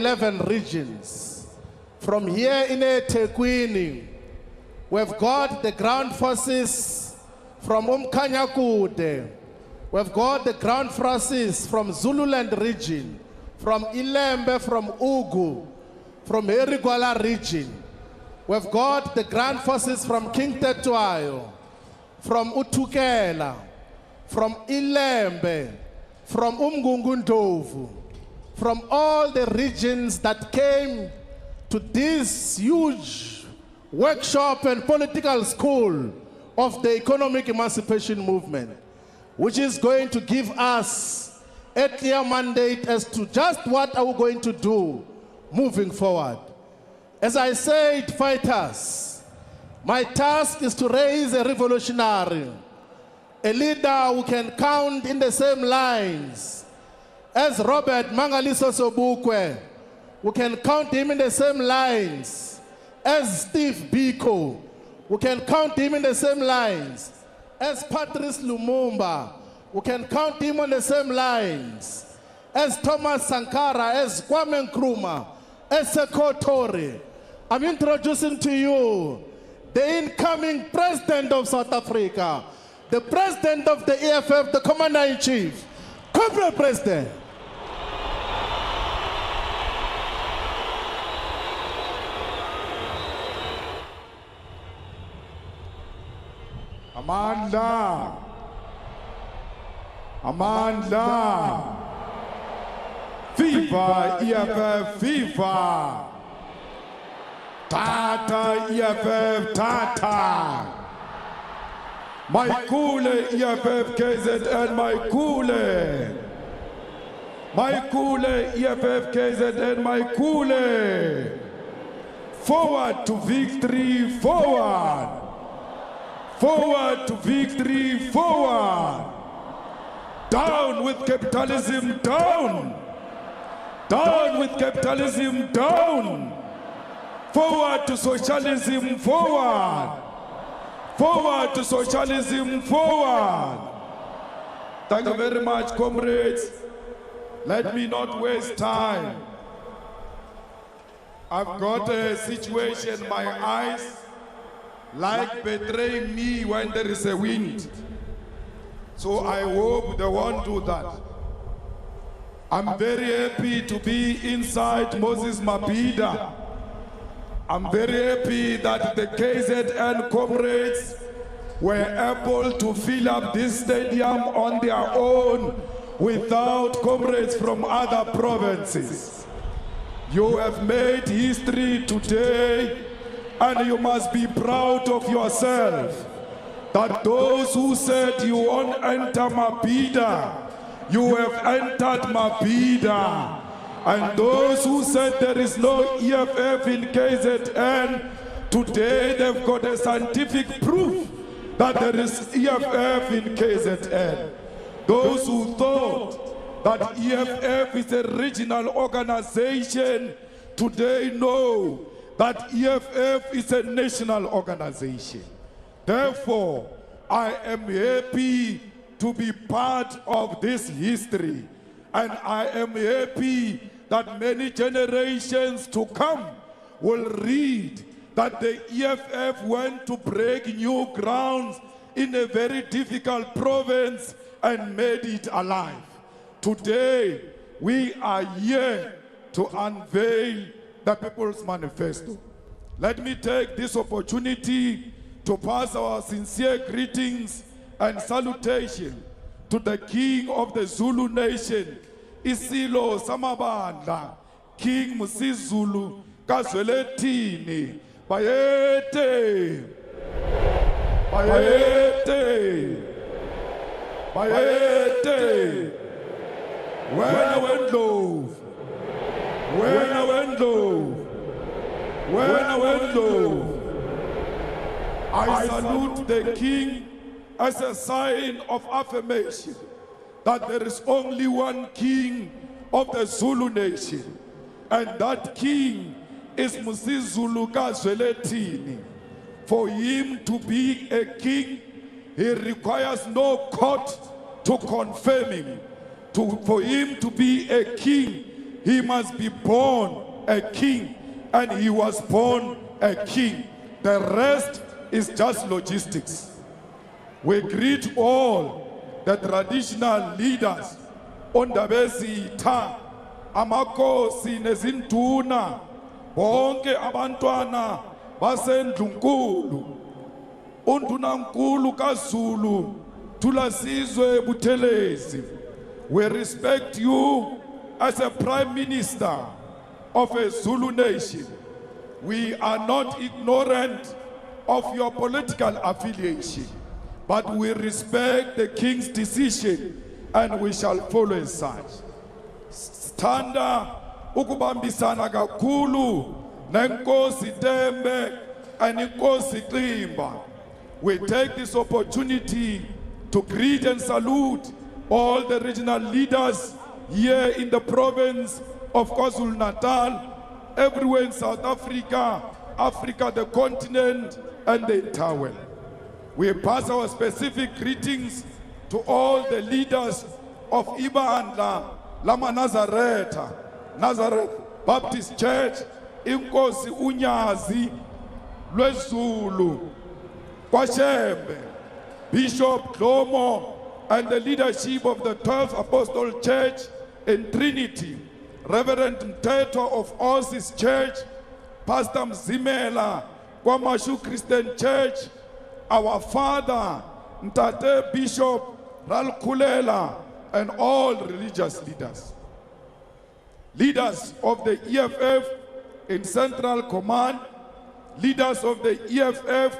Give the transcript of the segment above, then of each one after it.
11 regions. From here in eThekwini, we've got the ground forces from Umkanyakude. We've got the ground forces from Zululand region, from Ilembe, from Ugu, from Erigwala region. We've got the ground forces from King Tetwayo, from Utukela, from Ilembe, from Umgungundovu, from all the regions that came to this huge workshop and political school of the economic emancipation movement, which is going to give us a clear mandate as to just what are we going to do moving forward. As I said, fighters, my task is to raise a revolutionary, a leader who can count in the same lines as Robert Mangaliso Sobukwe, who can count him in the same lines as Steve Biko, who can count him in the same lines as Patrice Lumumba, who can count him on the same lines as Thomas Sankara, as Kwame Nkrumah, as Sekou Toure. I'm introducing to you the incoming president of South Africa, the president of the EFF, the commander-in-chief, corporate president. Amandla, Amandla, Viva EFF, Viva, Tata EFF, Tata, Maikule EFF KZN, Maikule EFF KZN, Maikule, forward to victory, forward. Forward to victory, forward. Down with capitalism, down. Down with capitalism, down. Forward to socialism, forward. Forward to socialism, forward. Thank you very much, comrades. Let me not waste time. I've got a situation, my eyes like betraying me when there is a wind. So I hope they won't do that. I'm very happy to be inside Moses Mabhida. I'm very happy that the KZN comrades were able to fill up this stadium on their own without comrades from other provinces. You have made history today, and you must be proud of yourself that those who said you won't enter Mabhida, you have entered Mabhida. And those who said there is no EFF in KZN, today they've got a scientific proof that there is EFF in KZN. Those who thought that EFF is a regional organization, today know that EFF is a national organization. Therefore, I am happy to be part of this history, and I am happy that many generations to come will read that the EFF went to break new grounds in a very difficult province and made it alive. Today, we are here to unveil the People's Manifesto. Let me take this opportunity to pass our sincere greetings and salutation to the King of the Zulu Nation, Isilo Samabandla, King Musizulu Kazwelethini, Bayete, Bayete, Bayete, when I went low, when I went low, when I went low, I salute the King as a sign of affirmation that there is only one King of the Zulu Nation, and that King is Musizulu Kazwelethini. For him to be a king, he requires no court to confirm him. For him to be a king, he must be born a king, and he was born a king. The rest is just logistics. We greet all the traditional leaders, Ondabezitha, Amakosi nezinduna, bonke abantwana basendlunkulu, undunankulu kaZulu, Thulasizwe Buthelezi. We respect you as a Prime Minister of a Zulu nation. We are not ignorant of your political affiliation, but we respect the King's decision and we shall follow as such. Sithanda ukubambisana kakhulu nenkosi Tembe and inkosi Ximba. We take this opportunity to greet and salute all the regional leaders here in the province of KwaZulu-Natal, everywhere in South Africa, Africa, the continent, and the entire world. We pass our specific greetings to all the leaders of Ibandla, Lama Nazareth Baptist Church, Inkosi Unyazi, Lwezulu, Kwashembe, Bishop Dlomo, and the leadership of the 12th Apostle Church in Trinity, Reverend Mteto of Osis Church, Pastor Mzimela, Kwamashu Christian Church, our father, Mtate Bishop Ralkulela, and all religious leaders. Leaders of the EFF in Central Command, leaders of the EFF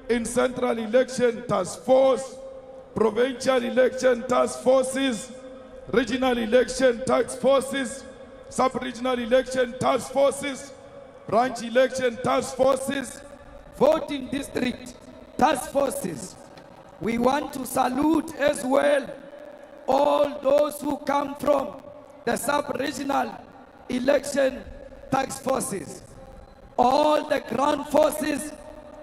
in Central Election Task Force, Provincial Election Task Forces, Regional Election Task Forces, Sub-Regional Election Task Forces, Branch Election Task Forces, Voting District Task Forces. We want to salute as well all those who come from the Sub-Regional Election Task Forces. All the ground forces,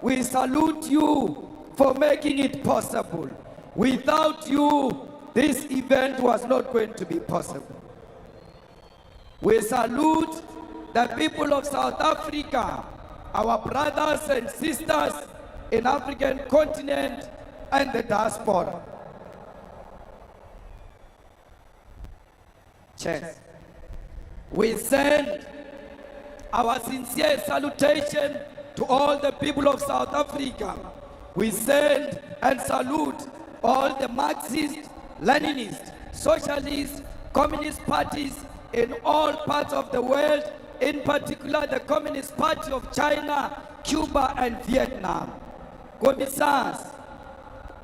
we salute you for making it possible. Without you, this event was not going to be possible. We salute the people of South Africa, our brothers and sisters in African continent and the diaspora. Chairs, we send our sincere salutation to all the people of South Africa. We send and salute all the Marxist, Leninist, Socialist, Communist parties in all parts of the world, in particular the Communist Party of China, Cuba, and Vietnam. Commissars,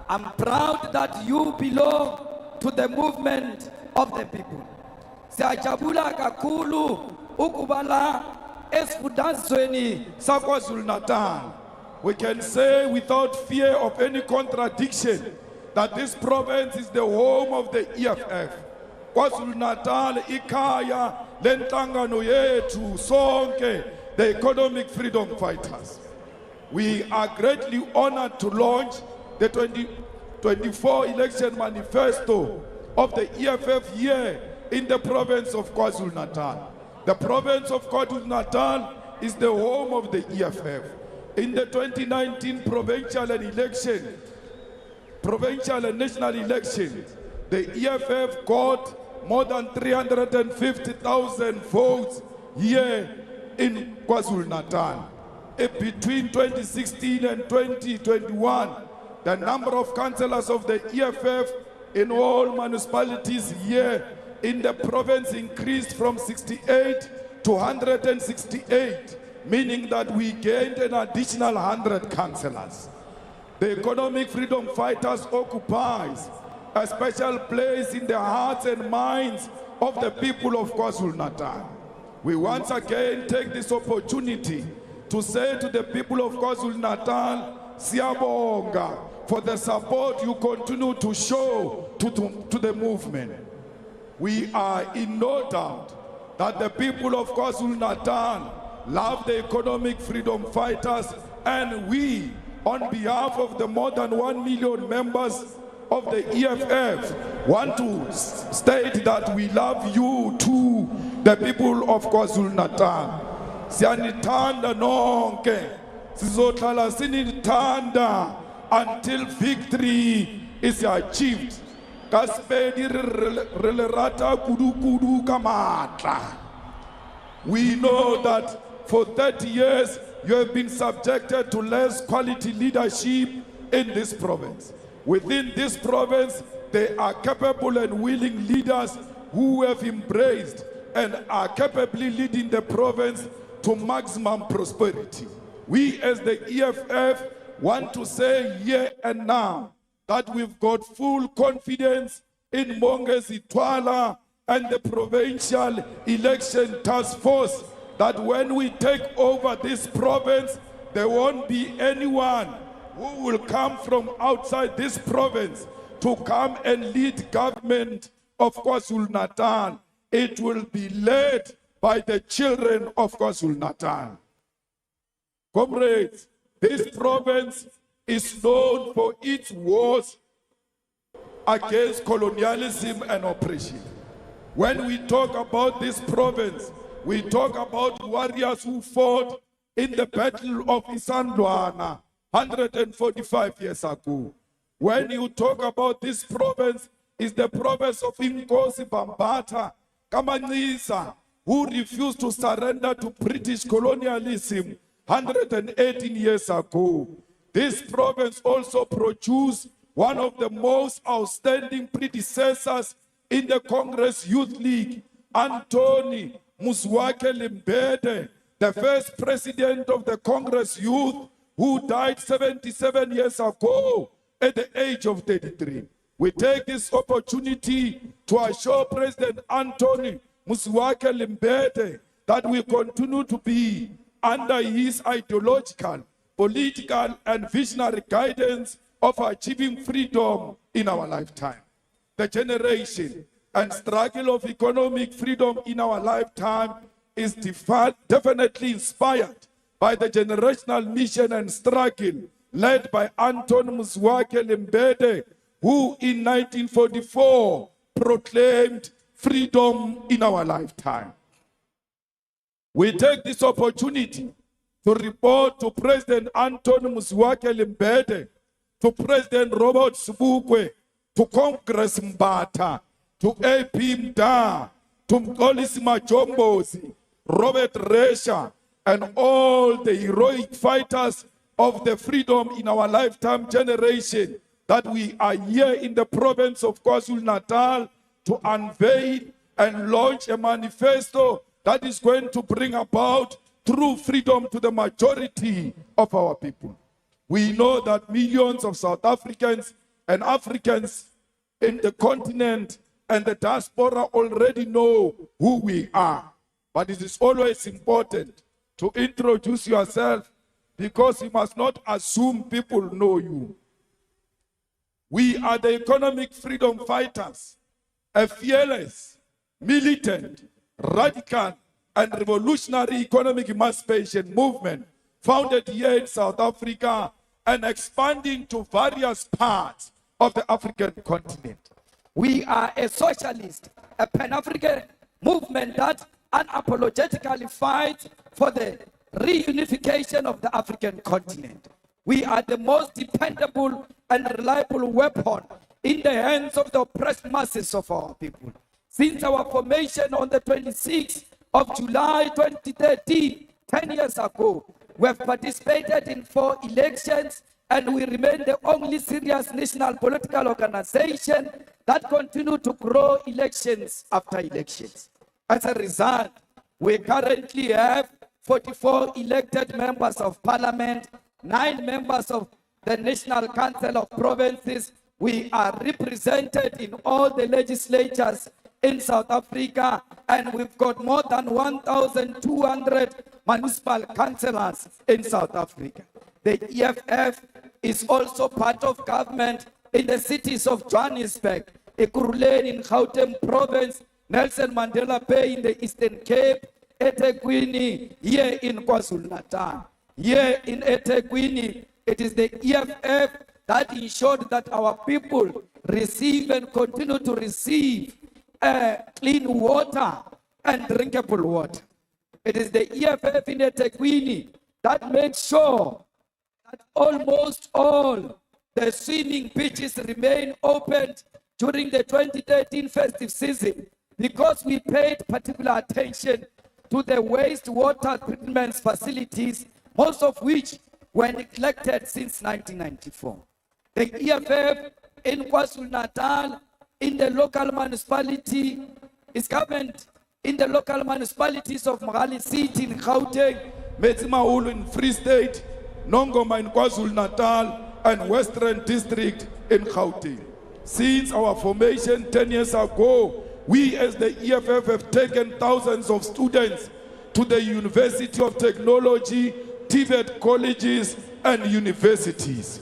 I'm proud that you belong to the movement of the people. Siyajabula kakhulu ukubala esifundazweni KwaZulu-Natal. We can say without fear of any contradiction that this province is the home of the EFF. KwaZulu-Natal ikhaya lenhlangano yethu sonke, the economic freedom fighters. We are greatly honored to launch the 2024 election manifesto of the EFF here in the province of KwaZulu-Natal. The province of KwaZulu-Natal is the home of the EFF. In the 2019 provincial and national elections, the EFF got more than 350,000 votes here in KwaZulu-Natal. Between 2016 and 2021, the number of councillors of the EFF in all municipalities here in the province increased from 68 to 168, meaning that we gained an additional 100 councillors. The economic freedom fighters occupies a special place in the hearts and minds of the people of KwaZulu-Natal. We once again take this opportunity to say to the people of KwaZulu-Natal, Siyabonga, for the support you continue to show to the movement. We are in no doubt that the people of KwaZulu-Natal love the economic freedom fighters, and we, on behalf of the more than 1 million members of the EFF, want to state that we love you too, the people of KwaZulu-Natal. Siyanithanda nonke. Sizohlala sinithanda until victory is achieved. Kaspedi relerata kudu kudu kamatla. We know that for 30 years you have been subjected to less quality leadership in this province. Within this province, there are capable and willing leaders who have embraced and are capably leading the province to maximum prosperity. We as the EFF want to say here and now that we've got full confidence in Mongezi Twala and the provincial election task force that when we take over this province, there won't be anyone who will come from outside this province to come and lead government of KwaZulu-Natal. It will be led by the children of KwaZulu-Natal. Comrades, this province is known for its wars against colonialism and oppression. When we talk about this province, we talk about warriors who fought in the Battle of Isandlwana 145 years ago. When you talk about this province, is the province of Inkosi Bambata Kamanisa, who refused to surrender to British colonialism 118 years ago. This province also produced one of the most outstanding predecessors in the Congress Youth League, Anthony Muswake Limbede, the first president of the Congress Youth, who died 77 years ago at the age of 33. We take this opportunity to assure President Anthony Muswake Limbede that we continue to be under his ideological, political, and visionary guidance of achieving freedom in our lifetime. The generation and struggle of economic freedom in our lifetime is definitely inspired by the generational mission and struggle led by Anthony Muswake Limbede, who in 1944 proclaimed freedom in our lifetime. We take this opportunity to report to President Anthony Muswake Limbede, to President Robert Sobukwe, to Congress Mbata, to AP Mda, to Mkolisi Majombozi, Robert Resha, and all the heroic fighters of the freedom in our lifetime generation, that we are here in the province of KwaZulu-Natal to unveil and launch a manifesto that is going to bring about true freedom to the majority of our people. We know that millions of South Africans and Africans in the continent and the diaspora already know who we are. But it is always important to introduce yourself, because you must not assume people know you. We are the economic freedom fighters, a fearless, militant, radical, and revolutionary economic emancipation movement founded here in South Africa and expanding to various parts of the African continent. We are a socialist, a Pan-African movement that unapologetically fights for the reunification of the African continent. We are the most dependable and reliable weapon in the hands of the oppressed masses of our people. Since our formation on the 26th of July 2013, 10 years ago, we have participated in 4 elections, and we remain the only serious national political organization that continue to grow elections after elections. As a result, we currently have 44 elected members of parliament, 9 members of the National Council of Provinces. We are represented in all the legislatures in South Africa, and we've got more than 1,200 municipal councillors in South Africa. The EFF is also part of government in the cities of Johannesburg, Ekurhuleni in Gauteng Province, Nelson Mandela Bay in the Eastern Cape, eThekwini here in KwaZulu-Natal. Here in eThekwini, it is the EFF that ensured that our people receive and continue to receive clean water, and drinkable water. It is the EFF in eThekwini that makes sure that almost all the swimming beaches remain open during the 2013 festive season, because we paid particular attention to the wastewater treatment facilities, most of which were neglected since 1994. The EFF in KwaZulu-Natal, in the local municipality, is governed in the local municipalities of Mogale City in Gauteng, Metsimaholo in Free State, Nongoma in KwaZulu-Natal, and Western District in Gauteng. Since our formation 10 years ago, we as the EFF have taken thousands of students to the University of Technology, TVET colleges, and universities.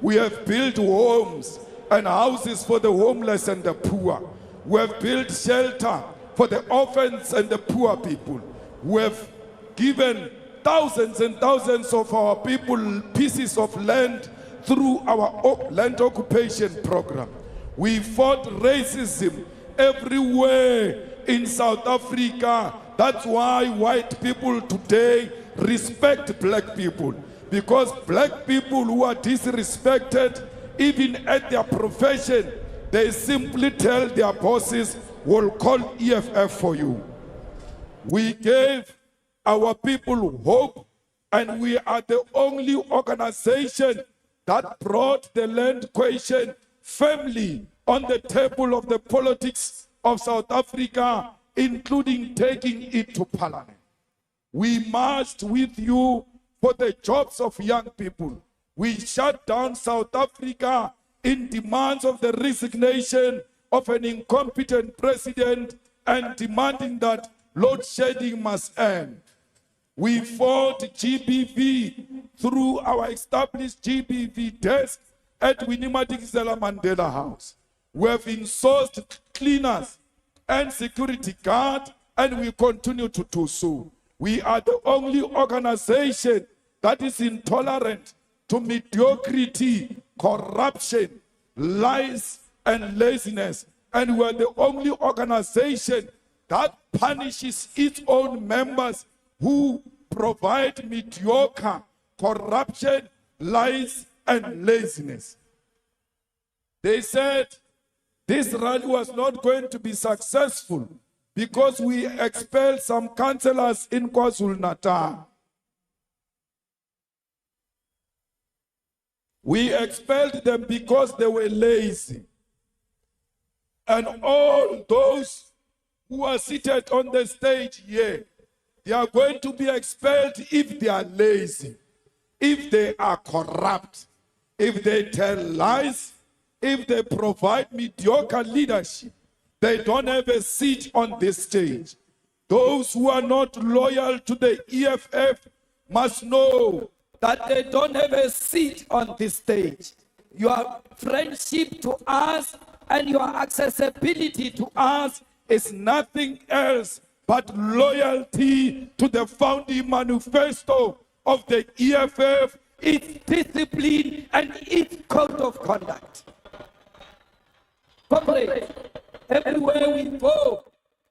We have built homes and houses for the homeless and the poor. We have built shelter for the orphans and the poor people. We have given thousands and thousands of our people pieces of land through our land occupation program. We fought racism everywhere in South Africa. That's why white people today respect black people, because black people who are disrespected, even at their profession, they simply tell their bosses, we'll call EFF for you. We gave our people hope, and we are the only organization that brought the land question firmly on the table of the politics of South Africa, including taking it to Parliament. We marched with you for the jobs of young people. We shut down South Africa in demands of the resignation of an incompetent president and demanding that load shedding must end. We fought GBV through our established GBV desk at Winnie-Madikizela Mandela House. We have insourced cleaners and security guard, and we continue to do so. We are the only organization that is intolerant to mediocrity, corruption, lies, and laziness. And we are the only organization that punishes its own members who provide mediocre corruption, lies, and laziness. They said this rally was not going to be successful because we expelled some councillors in KwaZulu-Natal. We expelled them because they were lazy. And all those who are seated on the stage here, they are going to be expelled if they are lazy, if they are corrupt, if they tell lies, if they provide mediocre leadership. They don't have a seat on this stage. Those who are not loyal to the EFF must know that they don't have a seat on this stage. Your friendship to us and your accessibility to us is nothing else but loyalty to the founding manifesto of the EFF, its discipline, and its code of conduct. Comrades, everywhere we go,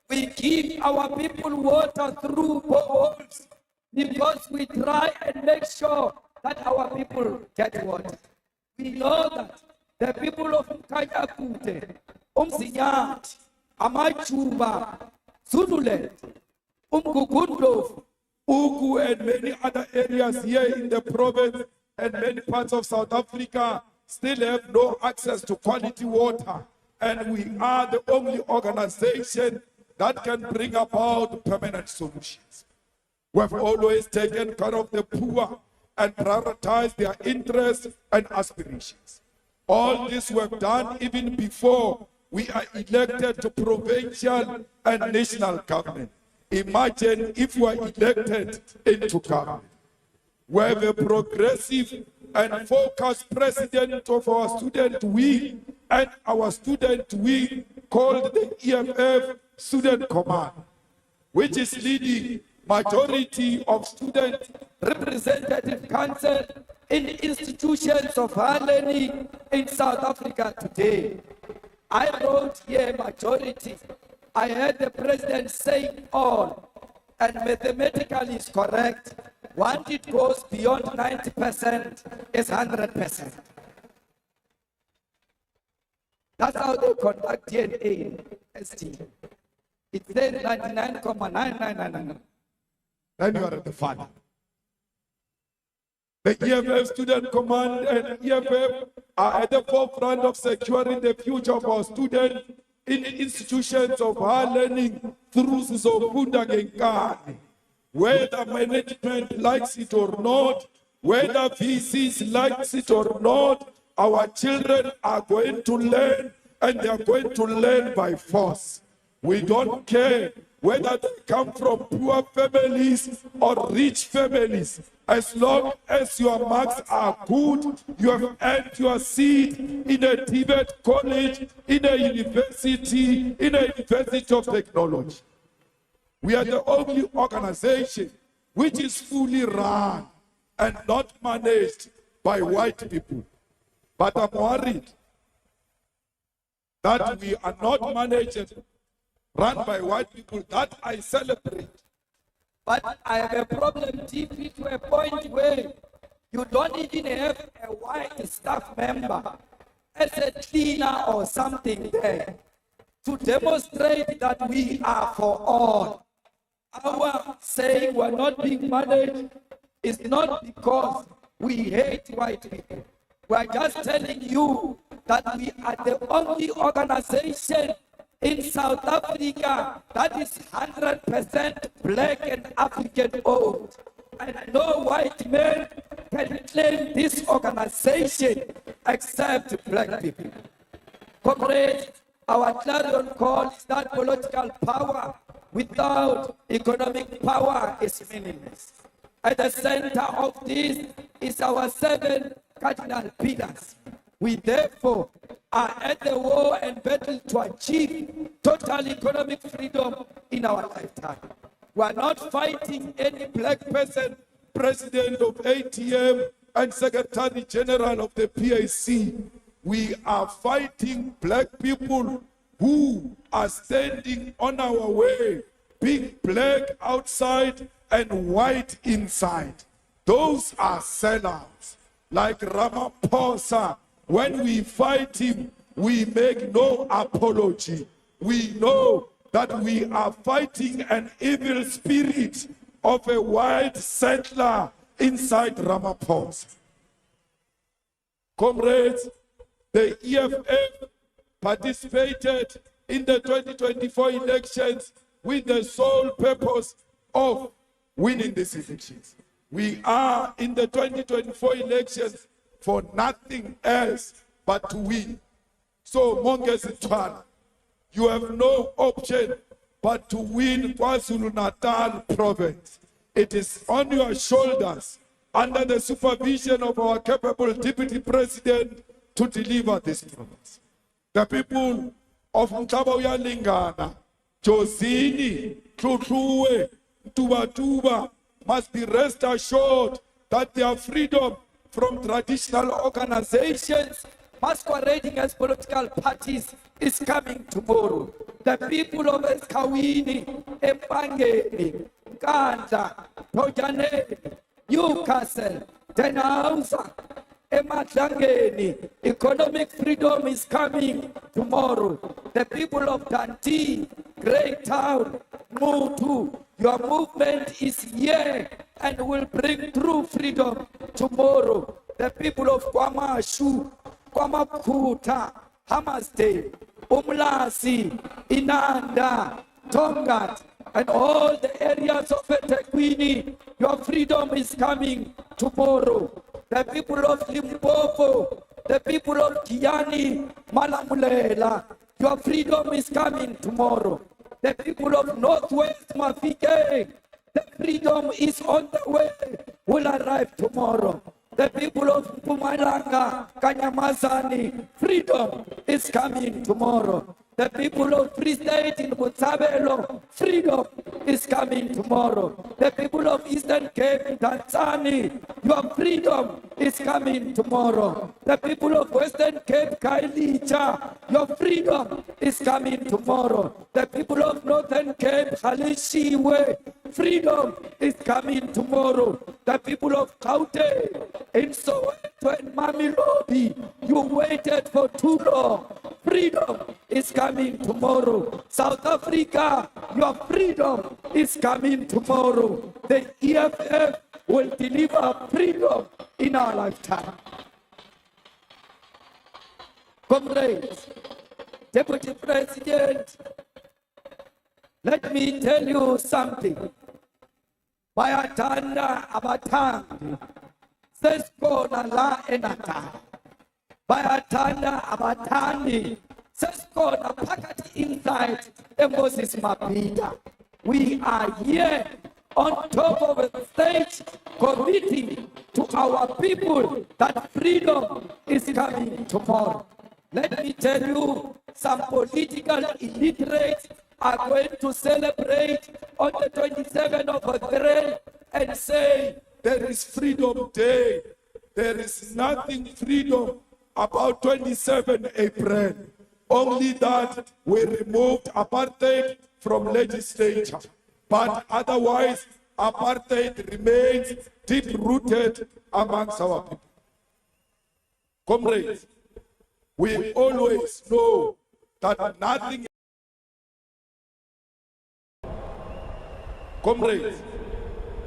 we give our people water through boreholes because we try and make sure that our people get water. We know that the people of Mkanyakute, Umzinyati, Amachuba, Zululand, Umgugundlovu, Ugu, and many other areas here in the province and many parts of South Africa still have no access to quality water. And we are the only organization that can bring about permanent solutions. We have always taken care of the poor and prioritized their interests and aspirations. All this we have done even before we are elected to provincial and national government. Imagine if we are elected into government. We have a progressive and focused president of our student wing and our student wing called the EFF Student Command, which is leading majority of student representative council in institutions of higher learning in South Africa today. I wrote here majority I heard the president saying all, and mathematically is correct. Once it goes beyond 90%, it's 100%. That's how they conduct DNA in ST. It's then 99.9999. Then you are the father. The EFF Student Command and EFF are at the forefront of securing the future of our students in institutions of higher learning through Zofunda Genkani. Whether management likes it or not, whether VCs likes it or not, our children are going to learn, and they are going to learn by force. We don't care whether they come from poor families or rich families. As long as your marks are good, you have earned your seat in a Tibet college, in a university of technology. We are the only organization which is fully run and not managed by white people. But I'm worried that we are not managed, run by white people. That I celebrate. But I have a problem deeply to a point where you don't even have a white staff member as a cleaner or something there to demonstrate that we are for all. Our saying we're not being managed is not because we hate white people. We're just telling you that we are the only organization in South Africa that is 100% black and African owned. And no white man can claim this organization except black people. Comrades, our clarion call is that political power without economic power is meaningless. At the center of this is our 7 cardinal pillars. We therefore are at the war and battle to achieve total economic freedom in our lifetime. We are not fighting any black person, president of ATM and secretary general of the PAC. We are fighting black people who are standing on our way, being black outside and white inside. Those are sellouts. Like Ramaphosa, when we fight him, we make no apology. We know that we are fighting an evil spirit of a white settler inside Ramaphosa. Comrades, the EFF participated in the 2024 elections with the sole purpose of winning these elections. We are in the 2024 elections for nothing else but to win. So, Mongesitwana, you have no option but to win KwaZulu-Natal province. It is on your shoulders, under the supervision of our capable Deputy President, to deliver this province. The people of Mtabauya Lingana, Josini, Tlutluwe, Tuba must be rest assured that their freedom from traditional organizations masquerading as political parties is coming tomorrow. The people of Eskawini, Empangeni, Kanda, Tojaneni, Newcastle, Denausa, Ematlangeni, economic freedom is coming tomorrow. The people of Dundee, Greytown, Mutu, your movement is here and will bring true freedom tomorrow. The people of Kwamashu, Kwamakuta, Hammarsdale, Umlasi, Inanda, Tongat, and all the areas of eThekwini, your freedom is coming tomorrow. The people of Limpopo, the people of Kiani, Malamulela, your freedom is coming tomorrow. The people of Northwest Mafike, the freedom is on the way, will arrive tomorrow. The people of Mpumalanga, Kanyamazani, freedom is coming tomorrow. The people of Free State in Botshabelo, freedom is coming tomorrow. The people of Eastern Cape, Tanzania, your freedom is coming tomorrow. The people of Western Cape, Kailicha, your freedom is coming tomorrow. The people of Northern Cape, Halishiwe, freedom is coming tomorrow. The people of Gauteng, in Soweto and Mamelodi, you waited for too long. Freedom is coming tomorrow. South Africa, your freedom is coming tomorrow. The EFF will deliver freedom in our lifetime. Comrades, Deputy President, let me tell you something. Bayathanda abathandi sesikhona la eNatal. Bayathanda abathandi sesikhona phakathi inside eMoses Mabhida. We are here on top of the stage committing to our people that freedom is coming tomorrow. Let me tell you, some political illiterates are going to celebrate on the 27th of April and say, there is Freedom Day. There is nothing freedom about 27 April. Only that we removed apartheid from legislature. But otherwise, apartheid remains deep-rooted amongst our people. Comrades, we always know that nothing. Comrades,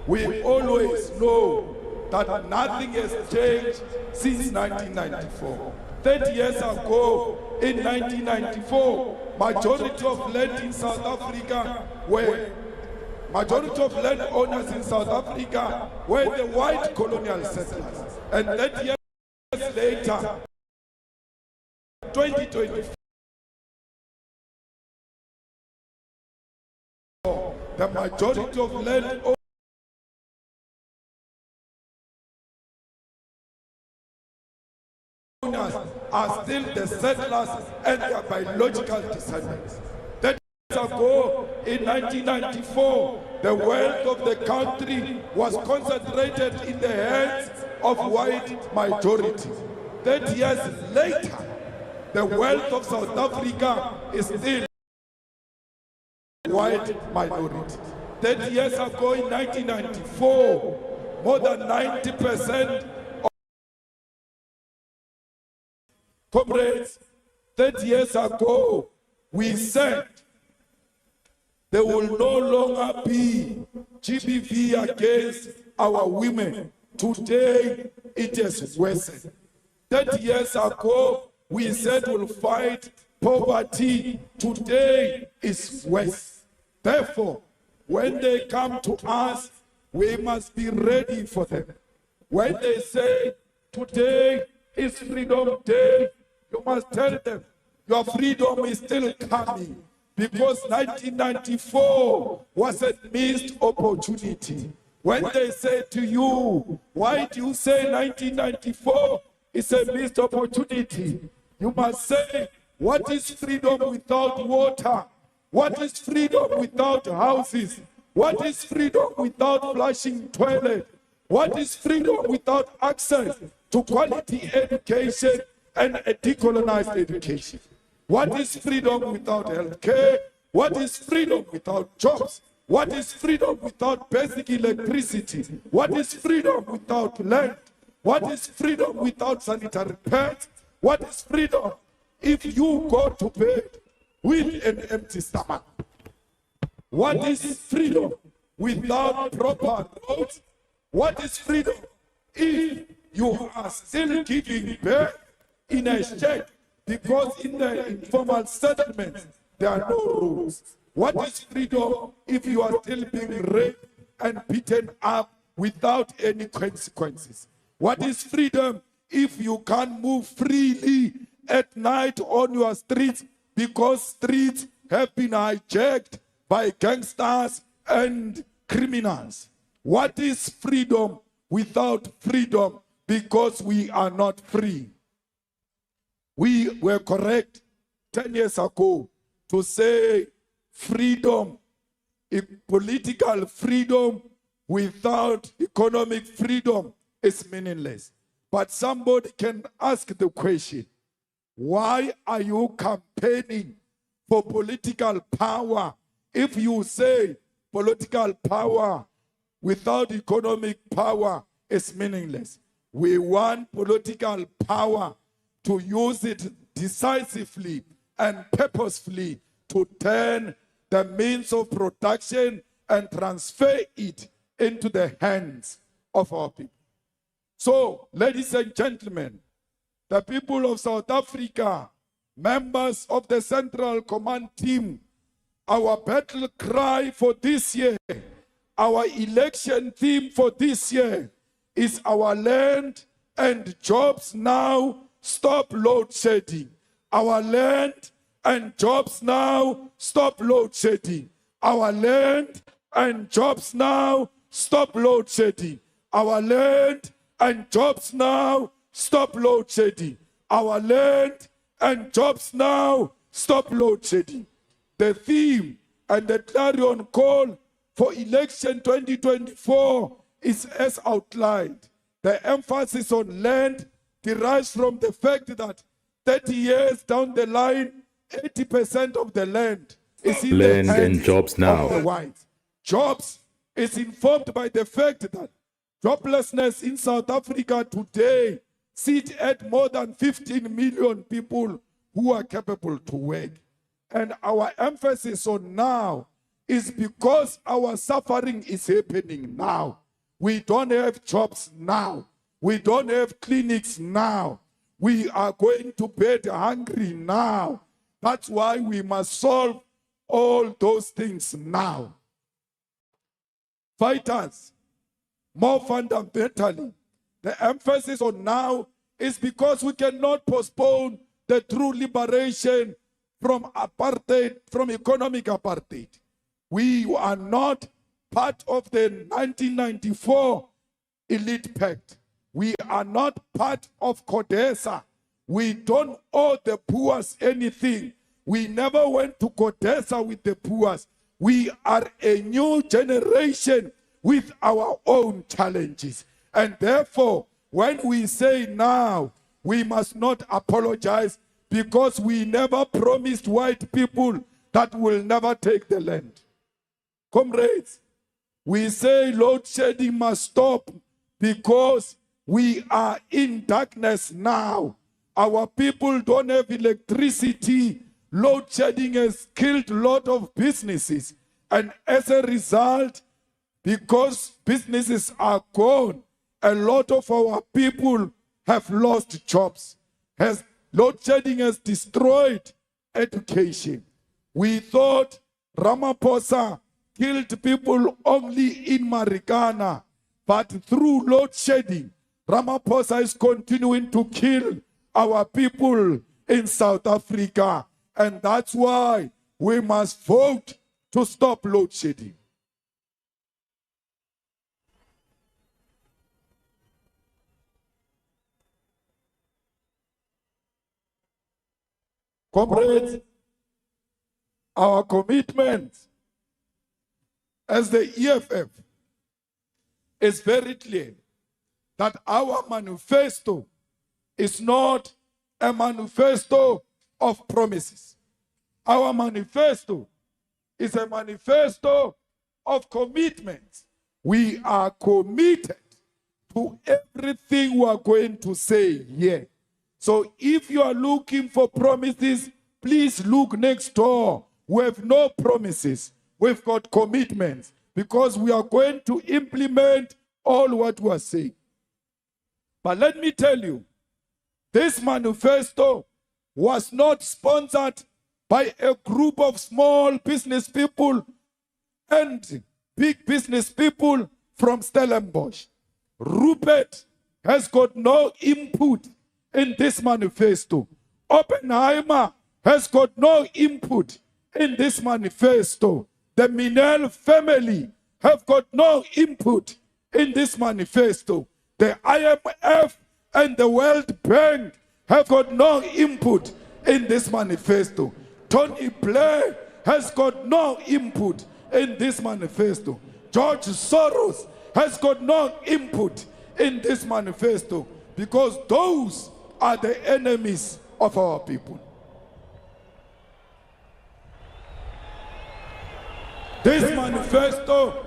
we always know that nothing has changed since 1994. 30 years ago, in 1994, majority of land in South Africa majority of land owners in South Africa were the white colonial settlers. And 30 years later, 2024, the majority of land owners are still the settlers and their biological descendants. 30 years ago, in 1994, the wealth of the country was concentrated in the hands of white majority. 30 years later, the wealth of South Africa is still white minority. 30 years ago, in 1994, more than 90% of comrades, 30 years ago, we said there will no longer be GBV against our women. Today, it is worsened. 30 years ago, we said we'll fight poverty. Today is worse. Therefore, when they come to us, we must be ready for them. When they say, today is Freedom Day, you must tell them, your freedom is still coming. Because 1994 was a missed opportunity. When they say to you, why do you say 1994 is a missed opportunity? You must say, what is freedom without water? What is freedom without houses? What is freedom without flushing toilet? What is freedom without access to quality education and a decolonized education? What is freedom without health care? What is freedom without jobs? What is freedom without basic electricity? What is freedom without land? What is freedom without sanitary pads? What is freedom if you go to bed with an empty stomach? What is freedom without proper roads? What is freedom if you are still giving birth in a shed? Because in the informal settlements, there are no rules. What is freedom if you are still being raped and beaten up without any consequences? What is freedom if you can't move freely at night on your streets because streets have been hijacked by gangsters and criminals? What is freedom without freedom because we are not free? We were correct 10 years ago to say freedom political freedom without economic freedom is meaningless. But somebody can ask the question, why are you campaigning for political power if you say political power without economic power is meaningless? We want political power to use it decisively and purposefully to turn the means of production and transfer it into the hands of our people. So, ladies and gentlemen, the people of South Africa, members of the Central Command Team, our battle cry for this year, our election theme for this year is our land and jobs now, stop load shedding. Our land and jobs now, stop load shedding. Our land and jobs now, stop load shedding. Our land and jobs now, stop load shedding. Our land and jobs now, stop load shedding. The theme and the clarion call for election 2024 is as outlined. The emphasis on land derives from the fact that 30 years down the line, 80% of the land is in land the hands and jobs now. of the whites. Jobs is informed by the fact that joblessness in South Africa today sits at more than 15 million people who are capable to work. And our emphasis on now is because our suffering is happening now. We don't have jobs now. We don't have clinics now. We are going to bed hungry now. That's why we must solve all those things now. Fighters, more fundamentally, the emphasis on now is because we cannot postpone the true liberation from apartheid, from economic apartheid. We are not part of the 1994 elite pact. We are not part of CODESA. We don't owe the poor anything. We never went to CODESA with the poor. We are a new generation with our own challenges. And therefore, when we say now, we must not apologize because we never promised white people that we'll never take the land. Comrades, we say load shedding must stop because we are in darkness now. Our people don't have electricity. Load shedding has killed a lot of businesses. And as a result, because businesses are gone, a lot of our people have lost jobs. Load shedding has destroyed education. We thought Ramaphosa killed people only in Marikana, but through load shedding, Ramaphosa is continuing to kill our people in South Africa. And that's why we must vote to stop load shedding. Comrades, our commitment as the EFF is very clear that our manifesto is not a manifesto of promises. Our manifesto is a manifesto of commitments. We are committed to everything we are going to say here. So if you are looking for promises, please look next door. We have no promises. We've got commitments because we are going to implement all what we are saying. But let me tell you, this manifesto was not sponsored by a group of small business people and big business people from Stellenbosch. Rupert has got no input in this manifesto. Oppenheimer has got no input in this manifesto. The Minel family have got no input in this manifesto. The IMF and the World Bank have got no input in this manifesto. Tony Blair has got no input in this manifesto. George Soros has got no input in this manifesto because those are the enemies of our people. This manifesto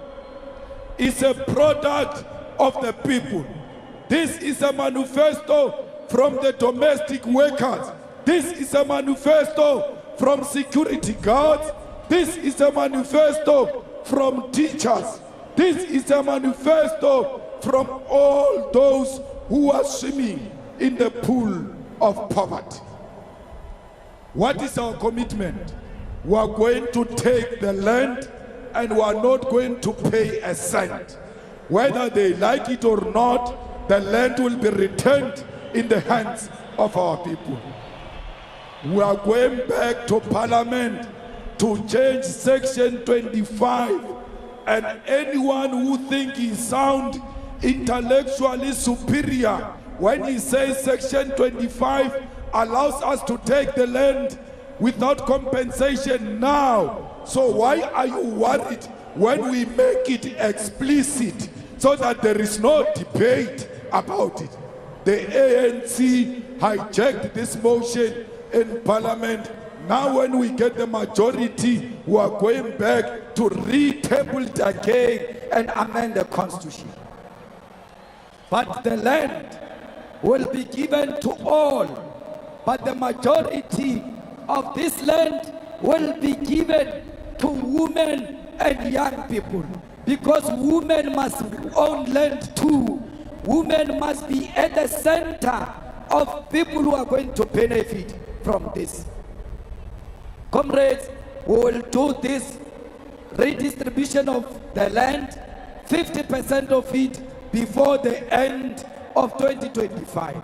is a product of the people. This is a manifesto from the domestic workers. This is a manifesto from security guards. This is a manifesto from teachers. This is a manifesto from all those who are swimming in the pool of poverty. What is our commitment? We are going to take the land and we are not going to pay a cent. Whether they like it or not, the land will be returned in the hands of our people. We are going back to Parliament to change Section 25, and anyone who thinks he sounds intellectually superior when he says Section 25 allows us to take the land without compensation now. So why are you worried when we make it explicit so that there is no debate about it? The ANC hijacked this motion in Parliament. Now when we get the majority, we are going back to re-table it again and amend the Constitution. But the land will be given to all, but the majority of this land will be given to women and young people, because women must own land too. Women must be at the center of people who are going to benefit from this. Comrades, we will do this redistribution of the land, 50% of it before the end of 2025.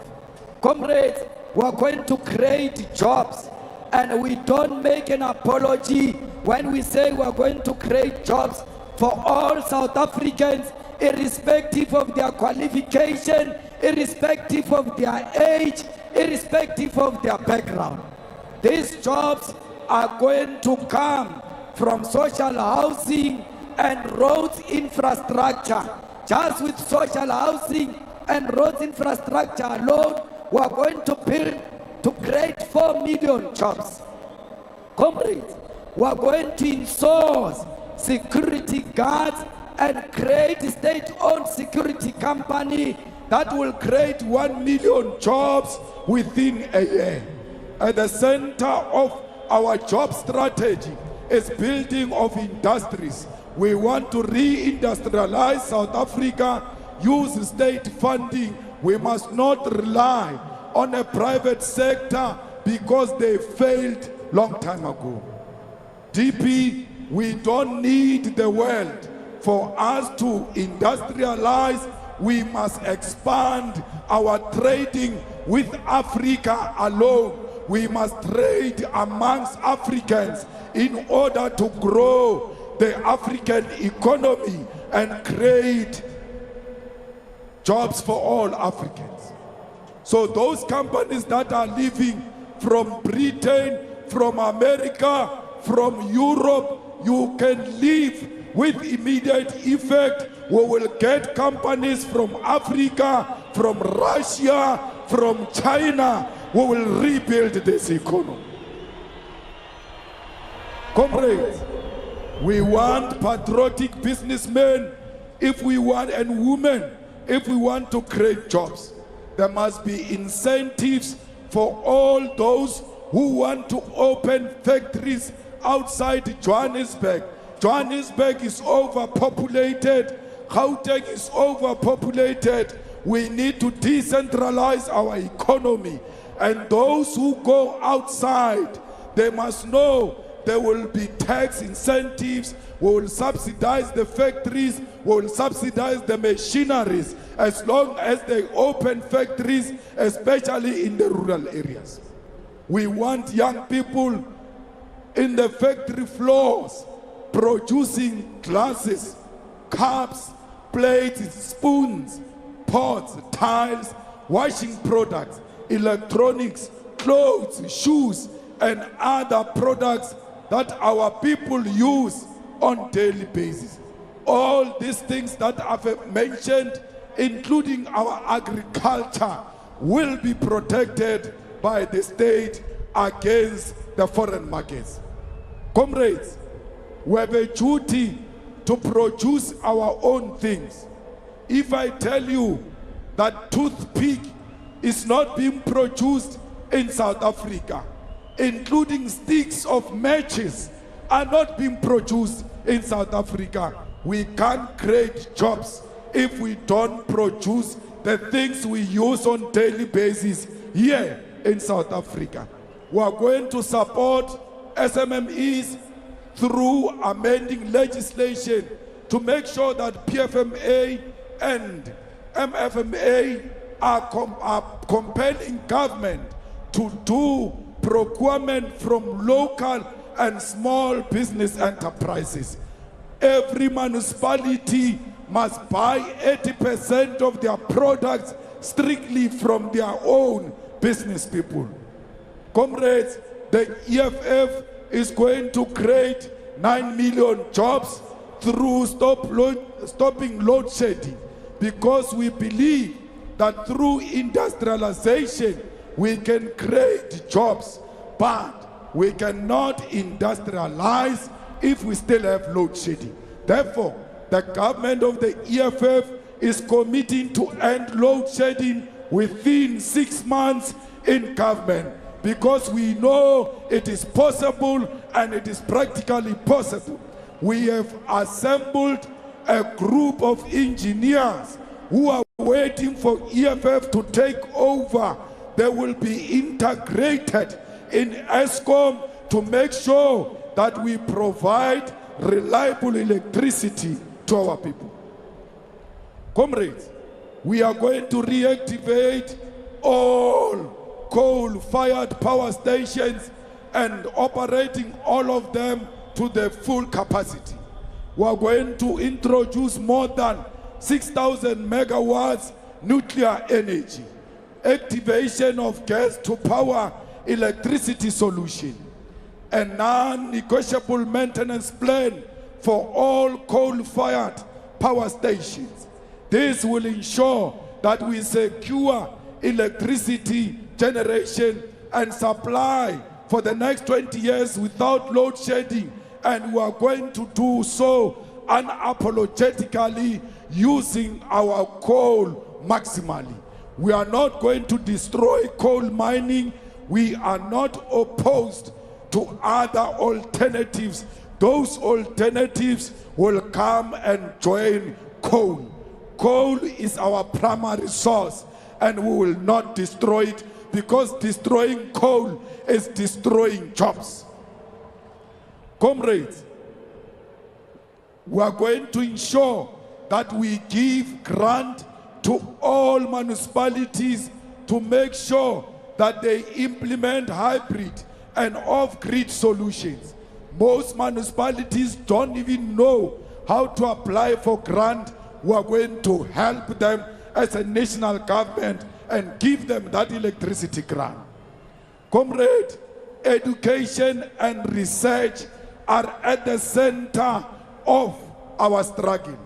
Comrades, we are going to create jobs, and we don't make an apology when we say we are going to create jobs for all South Africans, irrespective of their qualification, irrespective of their age, irrespective of their background. These jobs are going to come from social housing and roads infrastructure. Just with social housing and roads infrastructure alone, we are going to build to create 4 million jobs. Comrades, we are going to insource security guards and create a state-owned security company that will create 1 million jobs within a year. At the center of our job strategy is building of industries. We want to re-industrialize South Africa, use state funding. We must not rely on a private sector because they failed long time ago. DP, we don't need the world for us to industrialize. We must expand our trading with Africa alone. We must trade amongst Africans in order to grow the African economy and create jobs for all Africans. So those companies that are living from Britain, from America, from Europe, you can leave with immediate effect. We will get companies from Africa, from Russia, from China. We will rebuild this economy. Comrades, we want patriotic businessmen if we want, and women if we want to create jobs. There must be incentives for all those who want to open factories outside Johannesburg. Johannesburg is overpopulated. Gauteng is overpopulated. We need to decentralize our economy. And those who go outside, they must know there will be tax incentives. We will subsidize the factories. We will subsidize the machineries as long as they open factories, especially in the rural areas. We want young people in the factory floors producing glasses, cups, plates, spoons, pots, tiles, washing products, electronics, clothes, shoes, and other products that our people use on daily basis. All these things that I've mentioned, including our agriculture, will be protected by the state against the foreign markets. Comrades, we have a duty to produce our own things. If I tell you that toothpick is not being produced in South Africa, including sticks of matches are not being produced in South Africa, we can't create jobs if we don't produce the things we use on daily basis here in South Africa. We are going to support SMMEs through amending legislation to make sure that PFMA and MFMA are compelling government to do procurement from local and small business enterprises. Every municipality must buy 80% of their products strictly from their own business people. Comrades, the EFF is going to create 9 million jobs through stopping load shedding, because we believe that through industrialization we can create jobs, but we cannot industrialize if we still have load shedding. Therefore, the government of the EFF is committing to end load shedding within 6 months in government, because we know it is possible and it is practically possible. We have assembled a group of engineers who are waiting for EFF to take over. They will be integrated in ESCOM to make sure that we provide reliable electricity to our people. Comrades, we are going to reactivate all coal-fired power stations and operating all of them to the full capacity. We are going to introduce more than 6,000 megawatts nuclear energy, activation of gas to power electricity solution, a non-negotiable maintenance plan for all coal-fired power stations. This will ensure that we secure electricity generation and supply for the next 20 years without load shedding, and we are going to do so unapologetically using our coal maximally. We are not going to destroy coal mining. We are not opposed to other alternatives. Those alternatives will come and join coal. Coal is our primary source, and we will not destroy it, because destroying coal is destroying jobs. Comrades, we are going to ensure that we give grant to all municipalities to make sure that they implement hybrid and off-grid solutions. Most municipalities don't even know how to apply for grant. We are going to help them as a national government and give them that electricity grant. Comrade, education and research are at the center of our struggle.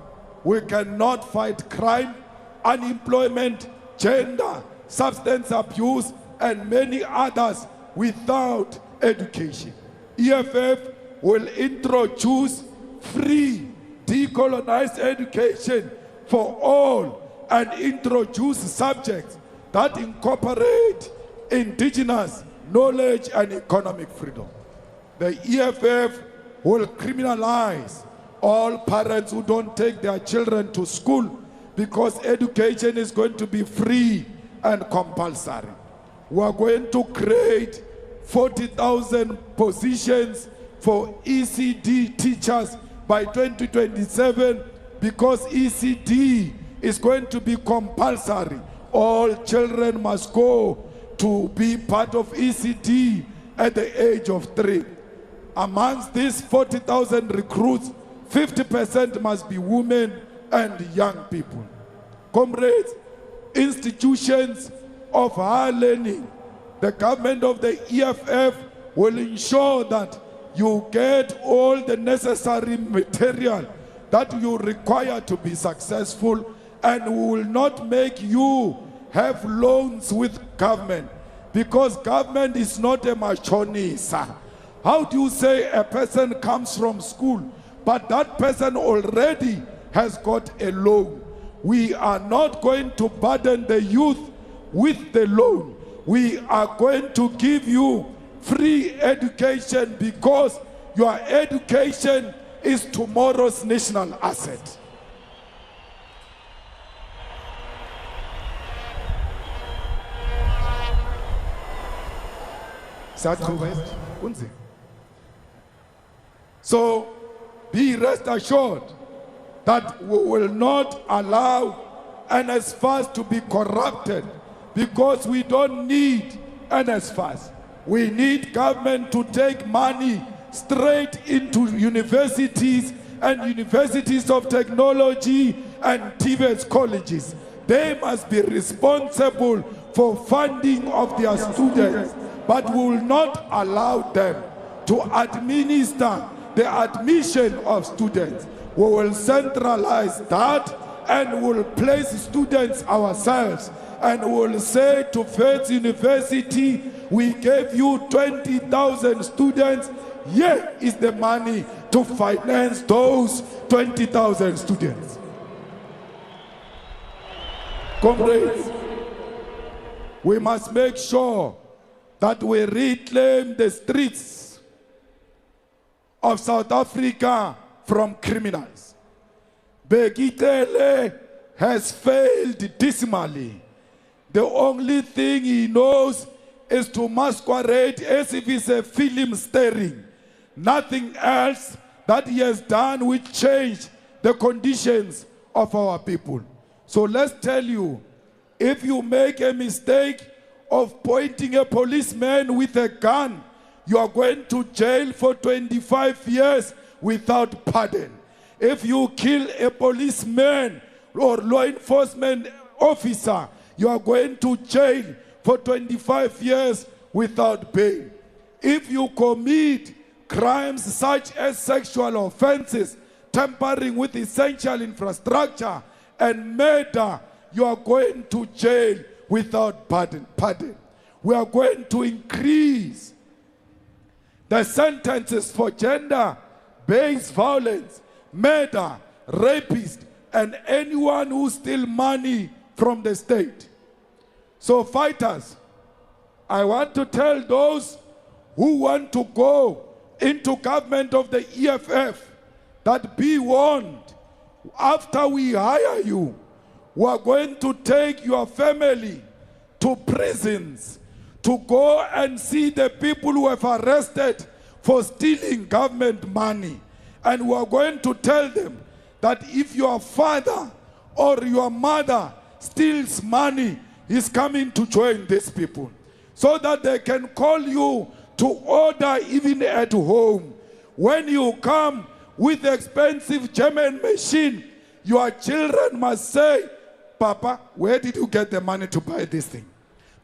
We cannot fight crime, unemployment, gender, substance abuse, and many others without education. EFF will introduce free decolonized education for all and introduce subjects that incorporate indigenous knowledge and economic freedom. The EFF will criminalize all parents who don't take their children to school, because education is going to be free and compulsory. We are going to create 40,000 positions for ECD teachers by 2027, because ECD is going to be compulsory. All children must go to be part of ECD at the age of 3. Amongst these 40,000 recruits, 50% must be women and young people. Comrades, institutions of higher learning, the government of the EFF will ensure that you get all the necessary material that you require to be successful, and we will not make you have loans with government, because government is not a machonisa. How do you say a person comes from school, but that person already has got a loan? We are not going to burden the youth with the loan. We are going to give you free education, because your education is tomorrow's national asset. So be rest assured that we will not allow NSFAS to be corrupted, because we don't need NSFAS. We need government to take money straight into universities and universities of technology and TVET colleges. They must be responsible for funding of their students, but we will not allow them to administer the admission of students. We will centralize that and will place students ourselves, and will say to Faith University, we gave you 20,000 students. Here is the money to finance those 20,000 students. Comrades, we must make sure that we reclaim the streets of South Africa from criminals. Begitele has failed dismally. The only thing he knows is to masquerade as if it's a film starring. Nothing else that he has done will change the conditions of our people. So let's tell you, if you make a mistake of pointing a policeman with a gun, you are going to jail for 25 years without pardon. If you kill a policeman or law enforcement officer, you are going to jail for 25 years without bail. If you commit crimes such as sexual offenses, tampering with essential infrastructure, and murder, you are going to jail without pardon. We are going to increase the sentences for gender-based violence, murder, rapist, and anyone who steals money from the state. So fighters, I want to tell those who want to go into government of the EFF that be warned. After we hire you, we are going to take your family to prisons to go and see the people who have arrested for stealing government money. And we are going to tell them that if your father or your mother steals money, he's coming to join these people, so that they can call you to order even at home. When you come with expensive German machine, your children must say, Papa, where did you get the money to buy this thing?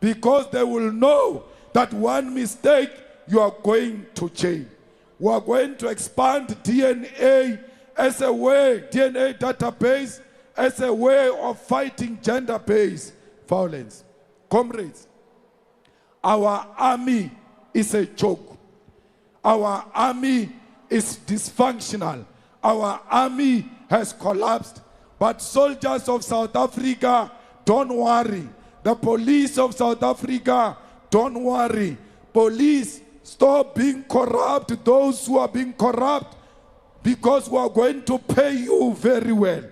Because they will know that one mistake, you are going to jail. We are going to expand DNA as a way, DNA database, as a way of fighting gender-based violence. Comrades, our army is a joke. Our army is dysfunctional. Our army has collapsed. But soldiers of South Africa, don't worry. The police of South Africa, don't worry. Police, stop being corrupt, those who are being corrupt, because we are going to pay you very well.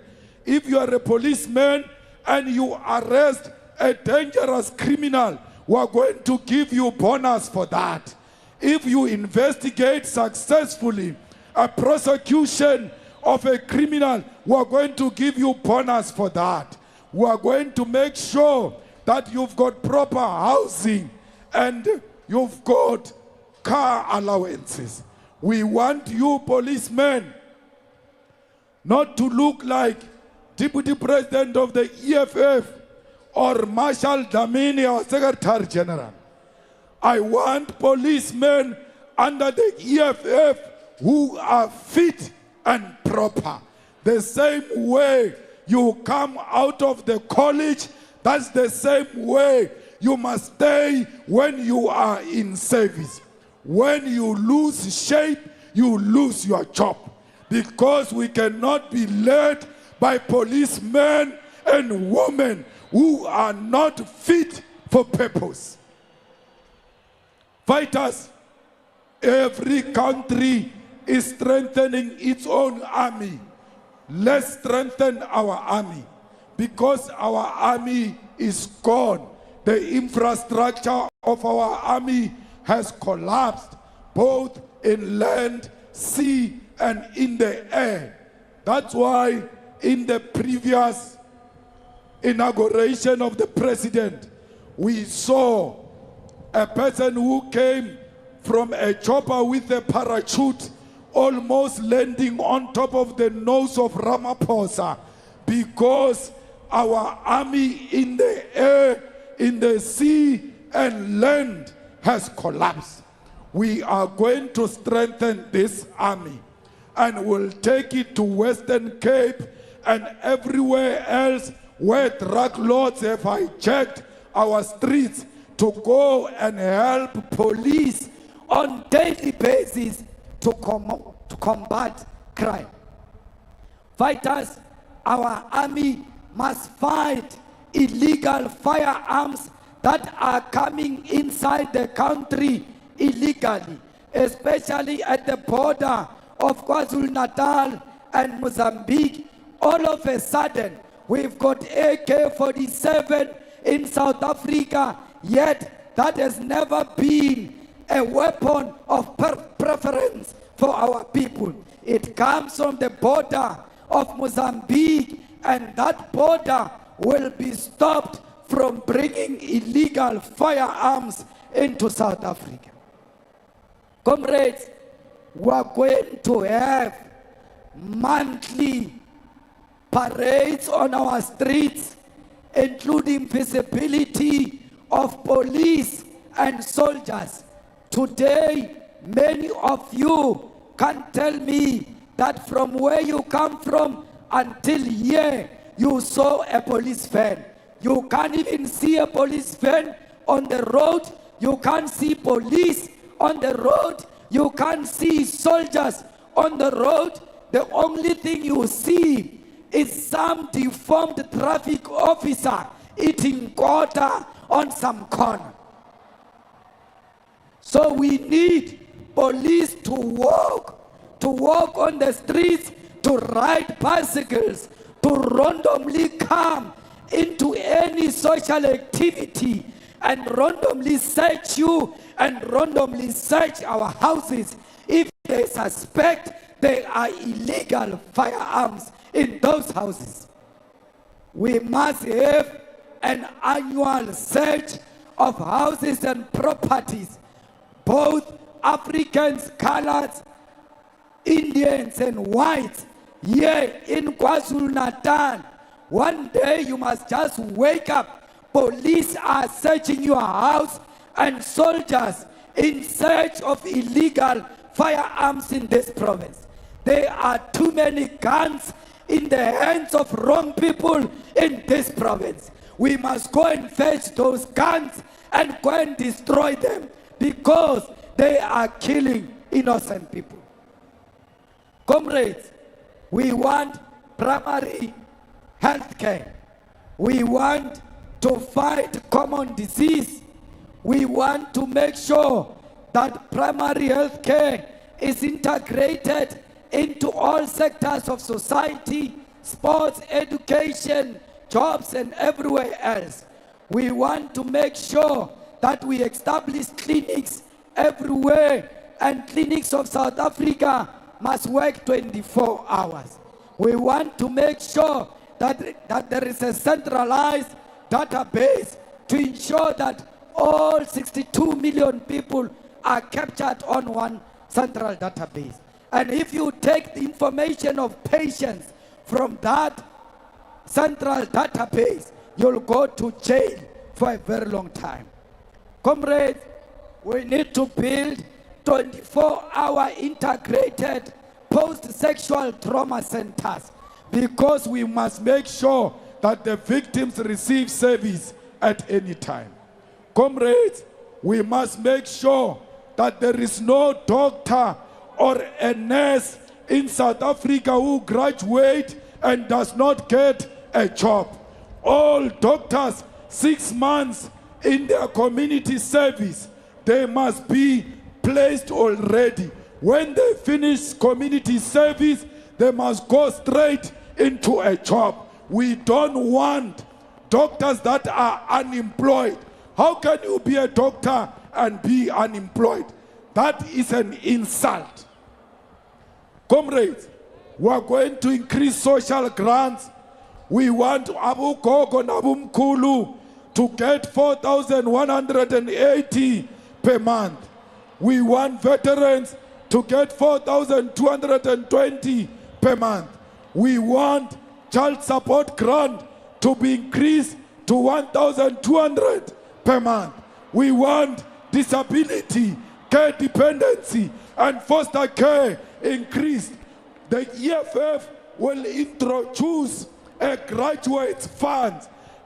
If you are a policeman and you arrest a dangerous criminal, we are going to give you bonus for that. If you investigate successfully a prosecution of a criminal, we are going to give you bonus for that. We are going to make sure that you've got proper housing and you've got car allowances. We want you policemen not to look like Deputy President of the EFF or Marshal Dlamini or Secretary General. I want policemen under the EFF who are fit and proper. The same way you come out of the college, that's the same way you must stay when you are in service. When you lose shape, you lose your job. Because we cannot be led by policemen and women who are not fit for purpose. Fighters, every country is strengthening its own army. Let's strengthen our army, because our army is gone. The infrastructure of our army has collapsed, both in land, sea, and in the air. That's why in the previous inauguration of the president, we saw a person who came from a chopper with a parachute almost landing on top of the nose of Ramaphosa, because our army in the air, in the sea and land has collapsed. We are going to strengthen this army and will take it to Western Cape and everywhere else where drug lords have hijacked our streets, to go and help police on daily basis to combat crime. Fighters, our army must fight illegal firearms that are coming inside the country illegally, especially at the border of KwaZulu-Natal and Mozambique. All of a sudden, we've got AK-47 in South Africa, yet that has never been a weapon of preference for our people. It comes from the border of Mozambique, and that border will be stopped from bringing illegal firearms into South Africa. Comrades, we are going to have monthly parades on our streets, including visibility of police and soldiers. Today, many of you can tell me that from where you come from until here, you saw a police van. You can't even see a police van on the road. You can't see police on the road. You can't see soldiers on the road. The only thing you see is some deformed traffic officer eating quarter on some corner. So we need police to walk on the streets, to ride bicycles, to randomly come into any social activity and randomly search you and randomly search our houses if they suspect there are illegal firearms in those houses. We must have an annual search of houses and properties, both Africans, coloreds, Indians and whites, here in KwaZulu-Natal. One day you must just wake up, police are searching your house and soldiers in search of illegal firearms in this province. There are too many guns in the hands of wrong people in this province. We must go and fetch those guns and go and destroy them, because they are killing innocent people. Comrades, we want primary health care. We want to fight common disease. We want to make sure that primary health care is integrated into all sectors of society, sports, education, jobs, and everywhere else. We want to make sure that we establish clinics everywhere, and clinics of South Africa must work 24 hours. We want to make sure that there is a centralized database to ensure that all 62 million people are captured on one central database. And if you take the information of patients from that central database, you'll go to jail for a very long time. Comrades, we need to build 24-hour integrated post-sexual trauma centers, because we must make sure that the victims receive service at any time. Comrades, we must make sure that there is no doctor or a nurse in South Africa who graduates and does not get a job. All doctors, 6 months in their community service, they must be placed already. When they finish community service, they must go straight into a job. We don't want doctors that are unemployed. How can you be a doctor and be unemployed? That is an insult. Comrades, we are going to increase social grants. We want Abu Gogo and Abu Mkulu to get 4,180 per month. We want veterans to get 4,220 per month. We want child support grant to be increased to 1,200 per month. We want disability, care dependency, and foster care increased. The EFF will introduce a graduate fund.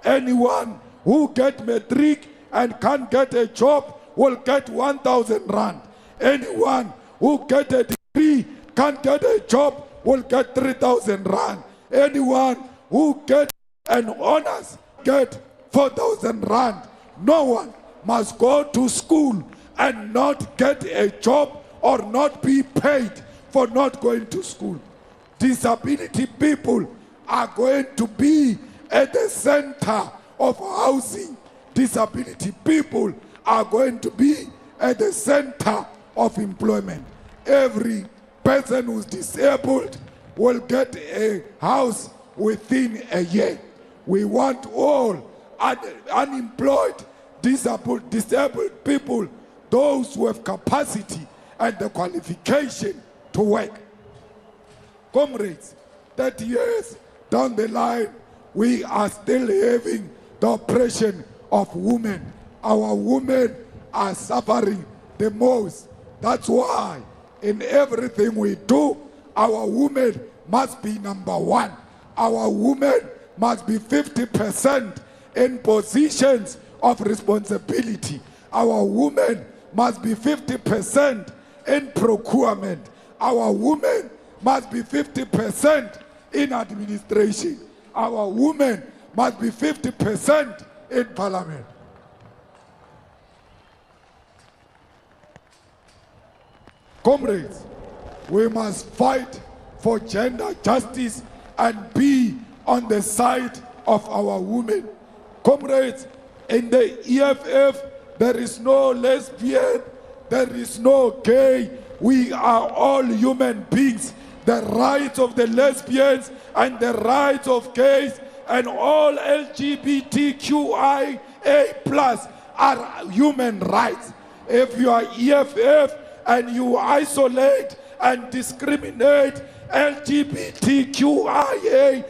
Anyone who get matric and can't get a job will get 1,000 rand. Anyone who get a degree, can't get a job, will get 3,000 rand. Anyone who get an honors get 4,000 rand. No one must go to school and not get a job or not be paid for not going to school. Disability people are going to be at the center of housing. Disability people are going to be at the center of employment. Every person who's disabled will get a house within a year. We want all unemployed, disabled people, those who have capacity and the qualification to work. Comrades, 30 years down the line, we are still having the oppression of women. Our women are suffering the most. That's why in everything we do, our women must be number one. Our women must be 50% in positions of responsibility. Our women must be 50% in procurement. Our women must be 50% in administration. Our women must be 50% in parliament. Comrades, we must fight for gender justice and be on the side of our women. Comrades, in the EFF, there is no lesbian, there is no gay. We are all human beings. The rights of the lesbians and the rights of gays and all LGBTQIA+ are human rights. If you are EFF and you isolate and discriminate LGBTQIA+,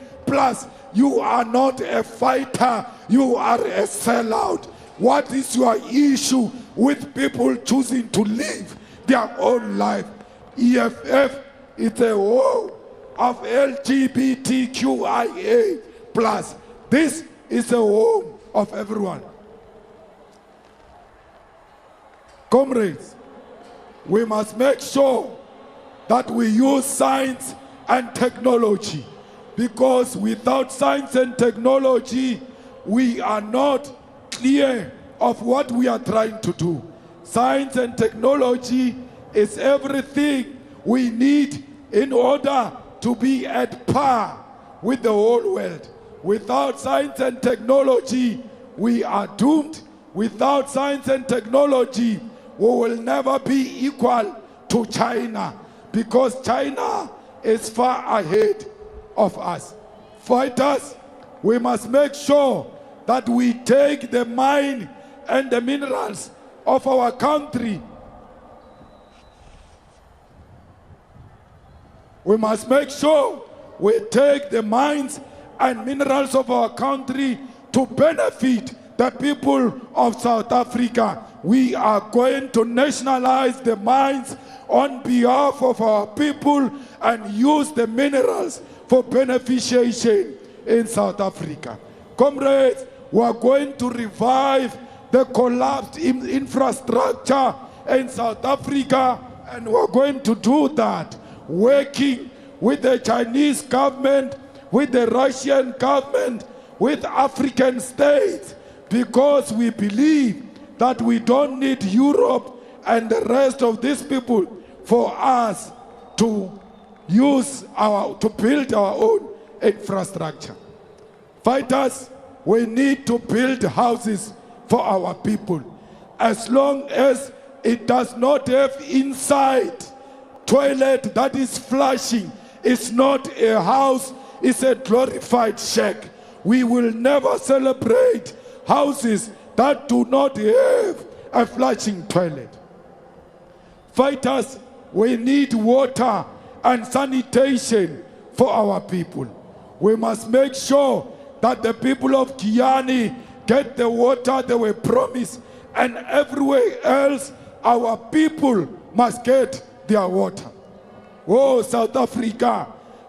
you are not a fighter, you are a sellout. What is your issue with people choosing to live their own life? EFF is a war of LGBTQIA+. This is a home of everyone. Comrades, we must make sure that we use science and technology, because without science and technology, we are not clear of what we are trying to do. Science and technology is everything we need in order to be at par with the whole world. Without science and technology, we are doomed. Without science and technology, we will never be equal to China, because China is far ahead of us. Fighters, we must make sure that we take the mine and the minerals of our country. We must make sure we take the mines and minerals of our country to benefit the people of South Africa, we are going to nationalize the mines on behalf of our people and use the minerals for beneficiation in South Africa. Comrades, we are going to revive the collapsed infrastructure in South Africa, and we are going to do that working with the Chinese government, with the Russian government, with African states, because we believe that we don't need Europe and the rest of these people for us to build our own infrastructure. Fighters, we need to build houses for our people. As long as it does not have inside toilet that is flushing, it's not a house, it's a glorified shack. We will never celebrate houses that do not have a flushing toilet. Fighters, we need water and sanitation for our people. We must make sure that the people of Giyani get the water they were promised, and everywhere else our people must get their water. Oh, South Africa,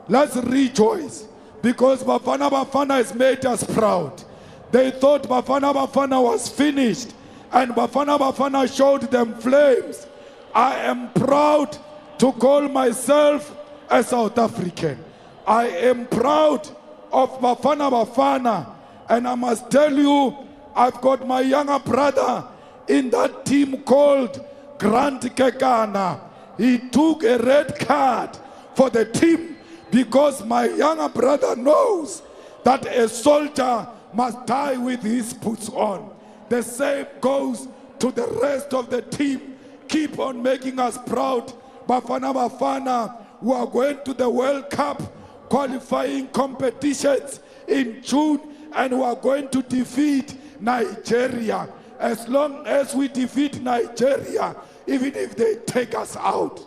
let's rejoice, because Bafana Bafana has made us proud. They thought Bafana Bafana was finished, and Bafana Bafana showed them flames. I am proud to call myself a South African. I am proud of Bafana Bafana, and I must tell you, I've got my younger brother in that team called Grant Kekana. He took a red card for the team because my younger brother knows that a soldier must die with his boots on. The same goes to the rest of the team. Keep on making us proud. Bafana Bafana, we are going to the World Cup qualifying competitions in June, and we are going to defeat Nigeria. As long as we defeat Nigeria, even if they take us out.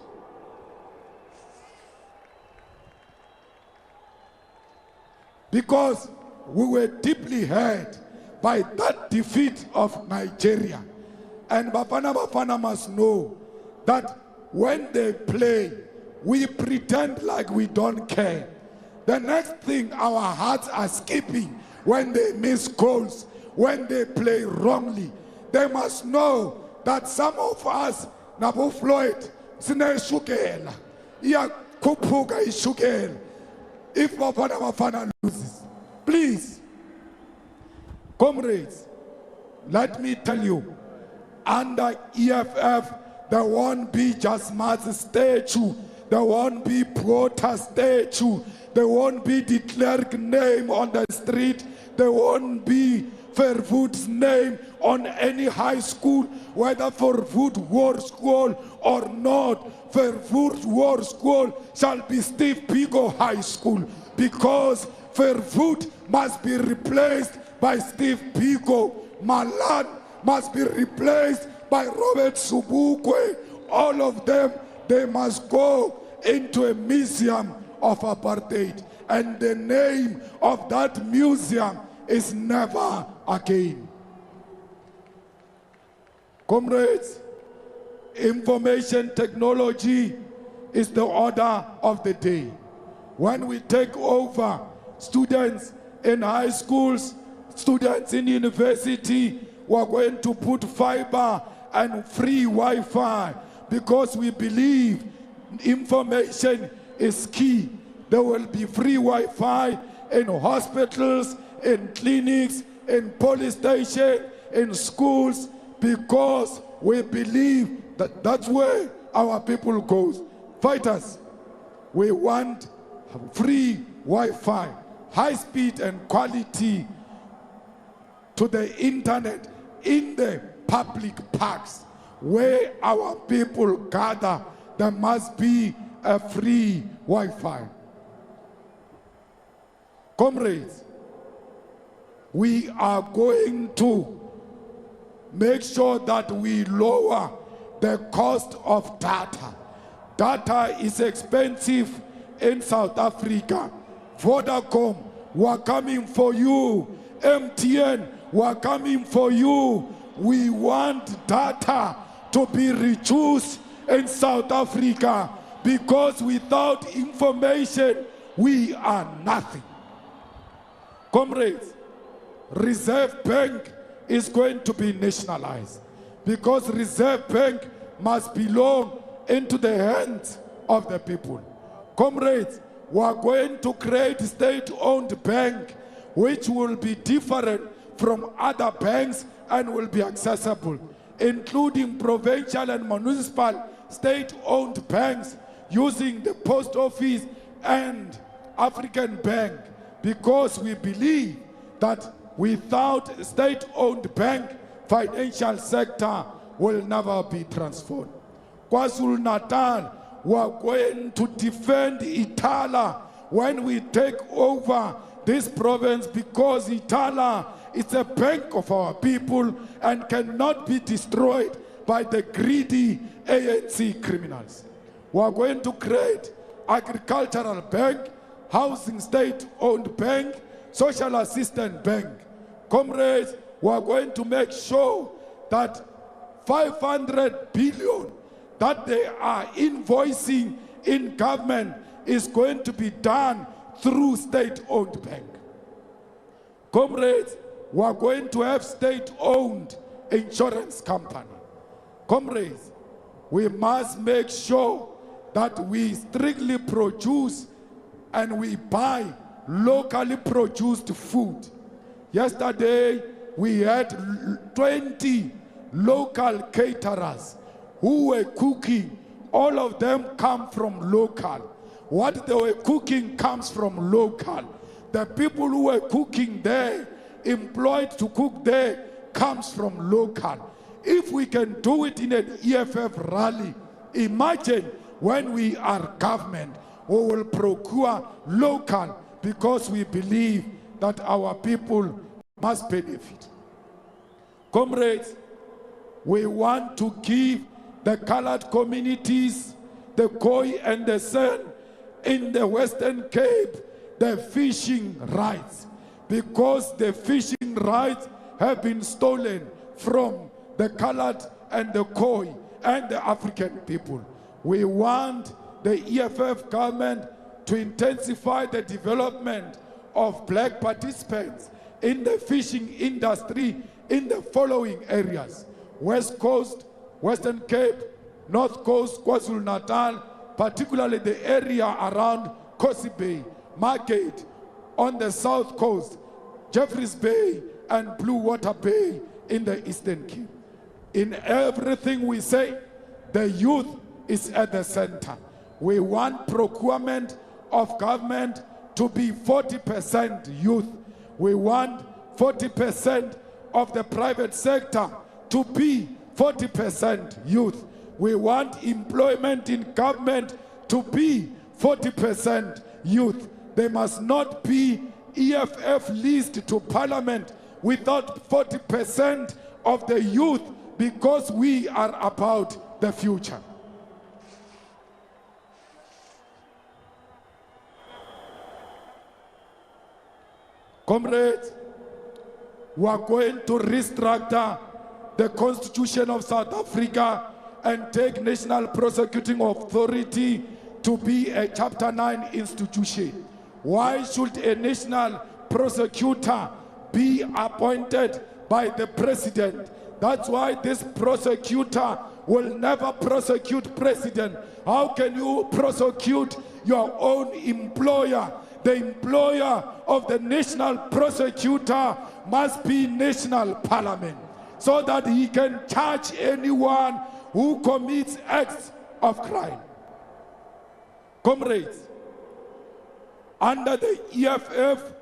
Because we were deeply hurt by that defeat of Nigeria. And Bafana Bafana must know that when they play, we pretend like we don't care. The next thing, our hearts are skipping when they miss goals, when they play wrongly. They must know that some of us, Nabo Floyd, Sine Shukela, Iya Kupuga Ishukela, if Bafana Bafana loses. Please, comrades, let me tell you, under EFF, there won't be just Ma's statue, there won't be Prota statue, there won't be de Klerk name on the street, there won't be Verwoerd's name on any high school, whether Verwoerd War School or not. Verwoerd War School shall be Steve Biko High School, because Verwoerd must be replaced by Steve Biko. Malan must be replaced by Robert Subukwe. All of them, they must go into a museum of apartheid. And the name of that museum is Never Again. Comrades, information technology is the order of the day. When we take over, students in high schools, students in university, we're going to put fiber and free Wi-Fi, because we believe information is key. There will be free Wi-Fi in hospitals, in clinics, in police stations, in schools, because we believe that that's where our people goes. Fighters, we want free Wi-Fi, high speed and quality to the internet in the public parks where our people gather. There must be a free Wi-Fi. Comrades, we are going to make sure that we lower the cost of data. Data is expensive in South Africa. Vodacom, we're coming for you. MTN, we're coming for you. we want data to be reduced in South Africa, because without information, we are nothing. Comrades, Reserve Bank is going to be nationalized, because Reserve Bank must belong into the hands of the people. Comrades, we are going to create a state-owned bank which will be different from other banks and will be accessible, including provincial and municipal state-owned banks using the post office and African Bank, because we believe that without a state-owned bank, financial sector will never be transformed. KwaZulu-Natal, we are going to defend Itala when we take over this province, because Itala is a bank of our people and cannot be destroyed by the greedy ANC criminals. We are going to create agricultural bank, housing state-owned bank, social assistance bank. Comrades, we are going to make sure that 500 billion that they are invoicing in government is going to be done through state-owned bank. Comrades, we are going to have state-owned insurance company. Comrades, we must make sure that we strictly produce and we buy locally produced food. Yesterday, we had 20 local caterers who were cooking. All of them come from local. What they were cooking comes from local. The people who were cooking there, employed to cook there, comes from local. If we can do it in an EFF rally, imagine when we are government, we will procure local, because we believe that our people must benefit. Comrades, we want to give the colored communities, the Khoi and the San in the Western Cape, the fishing rights, because the fishing rights have been stolen from the colored and the Khoi and the African people. We want the EFF government to intensify the development of black participants in the fishing industry in the following areas: West Coast, Western Cape, North Coast, KwaZulu-Natal, particularly the area around Kosi Bay, Margate, on the South Coast, Jeffreys Bay and Blue Water Bay in the Eastern Cape. In everything we say, the youth is at the center. We want procurement of government to be 40% youth. We want 40% of the private sector to be 40% youth. We want employment in government to be 40% youth. There must not be EFF list to parliament without 40% of the youth, because we are about the future. Comrades, we are going to restructure the Constitution of South Africa and take National Prosecuting Authority to be a Chapter 9 institution. Why should a national prosecutor be appointed by the president? That's why this prosecutor will never prosecute president. How can you prosecute your own employer? The employer of the national prosecutor must be national parliament, so that he can charge anyone who commits acts of crime. Comrades, under the EFF,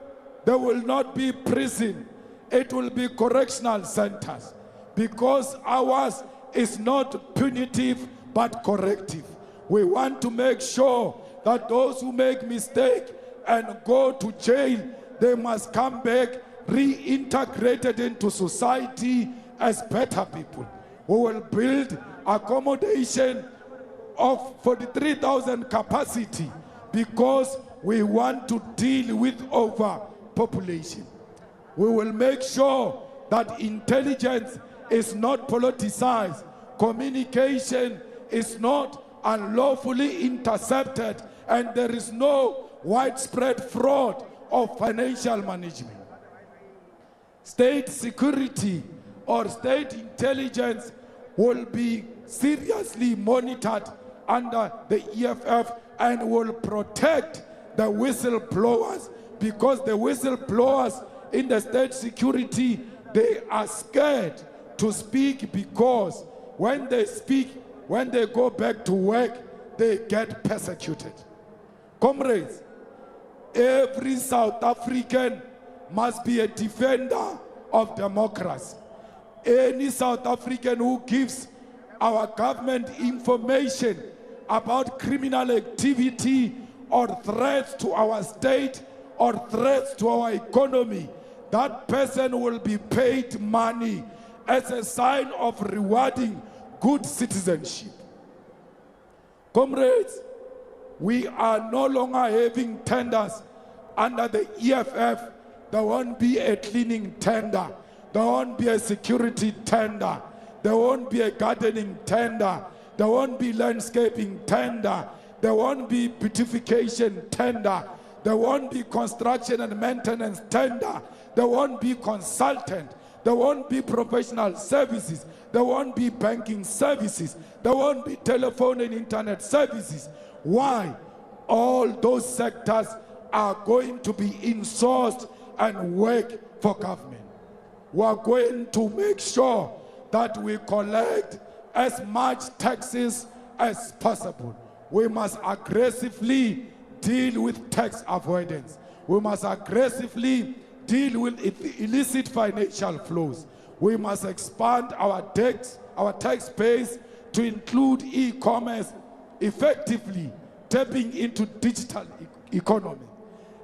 there will not be prison. It will be correctional centers, because ours is not punitive but corrective. We want to make sure that those who make mistakes and go to jail, they must come back reintegrated into society as better people. We will build accommodation of 43,000 capacity, because we want to deal with overpopulation. We will make sure that intelligence is not politicized, communication is not unlawfully intercepted, and there is no widespread fraud of financial management. State security or state intelligence will be seriously monitored under the EFF and will protect the whistleblowers, because the whistleblowers in the state security, they are scared to speak, because when they speak, when they go back to work, they get persecuted. Comrades, every South African must be a defender of democracy. Any South African who gives our government information about criminal activity or threats to our state or threats to our economy, that person will be paid money as a sign of rewarding good citizenship. Comrades, we are no longer having tenders under the EFF. There won't be a cleaning tender. There won't be a security tender. There won't be a gardening tender. There won't be landscaping tender. There won't be beautification tender. There won't be construction and maintenance tender. There won't be consultant. There won't be professional services. There won't be banking services. There won't be telephone and internet services. Why? All those sectors are going to be insourced and work for government. We are going to make sure that we collect as much taxes as possible. We must aggressively deal with tax avoidance. We must aggressively deal with illicit financial flows. We must expand our tax base to include e-commerce, effectively tapping into digital economy.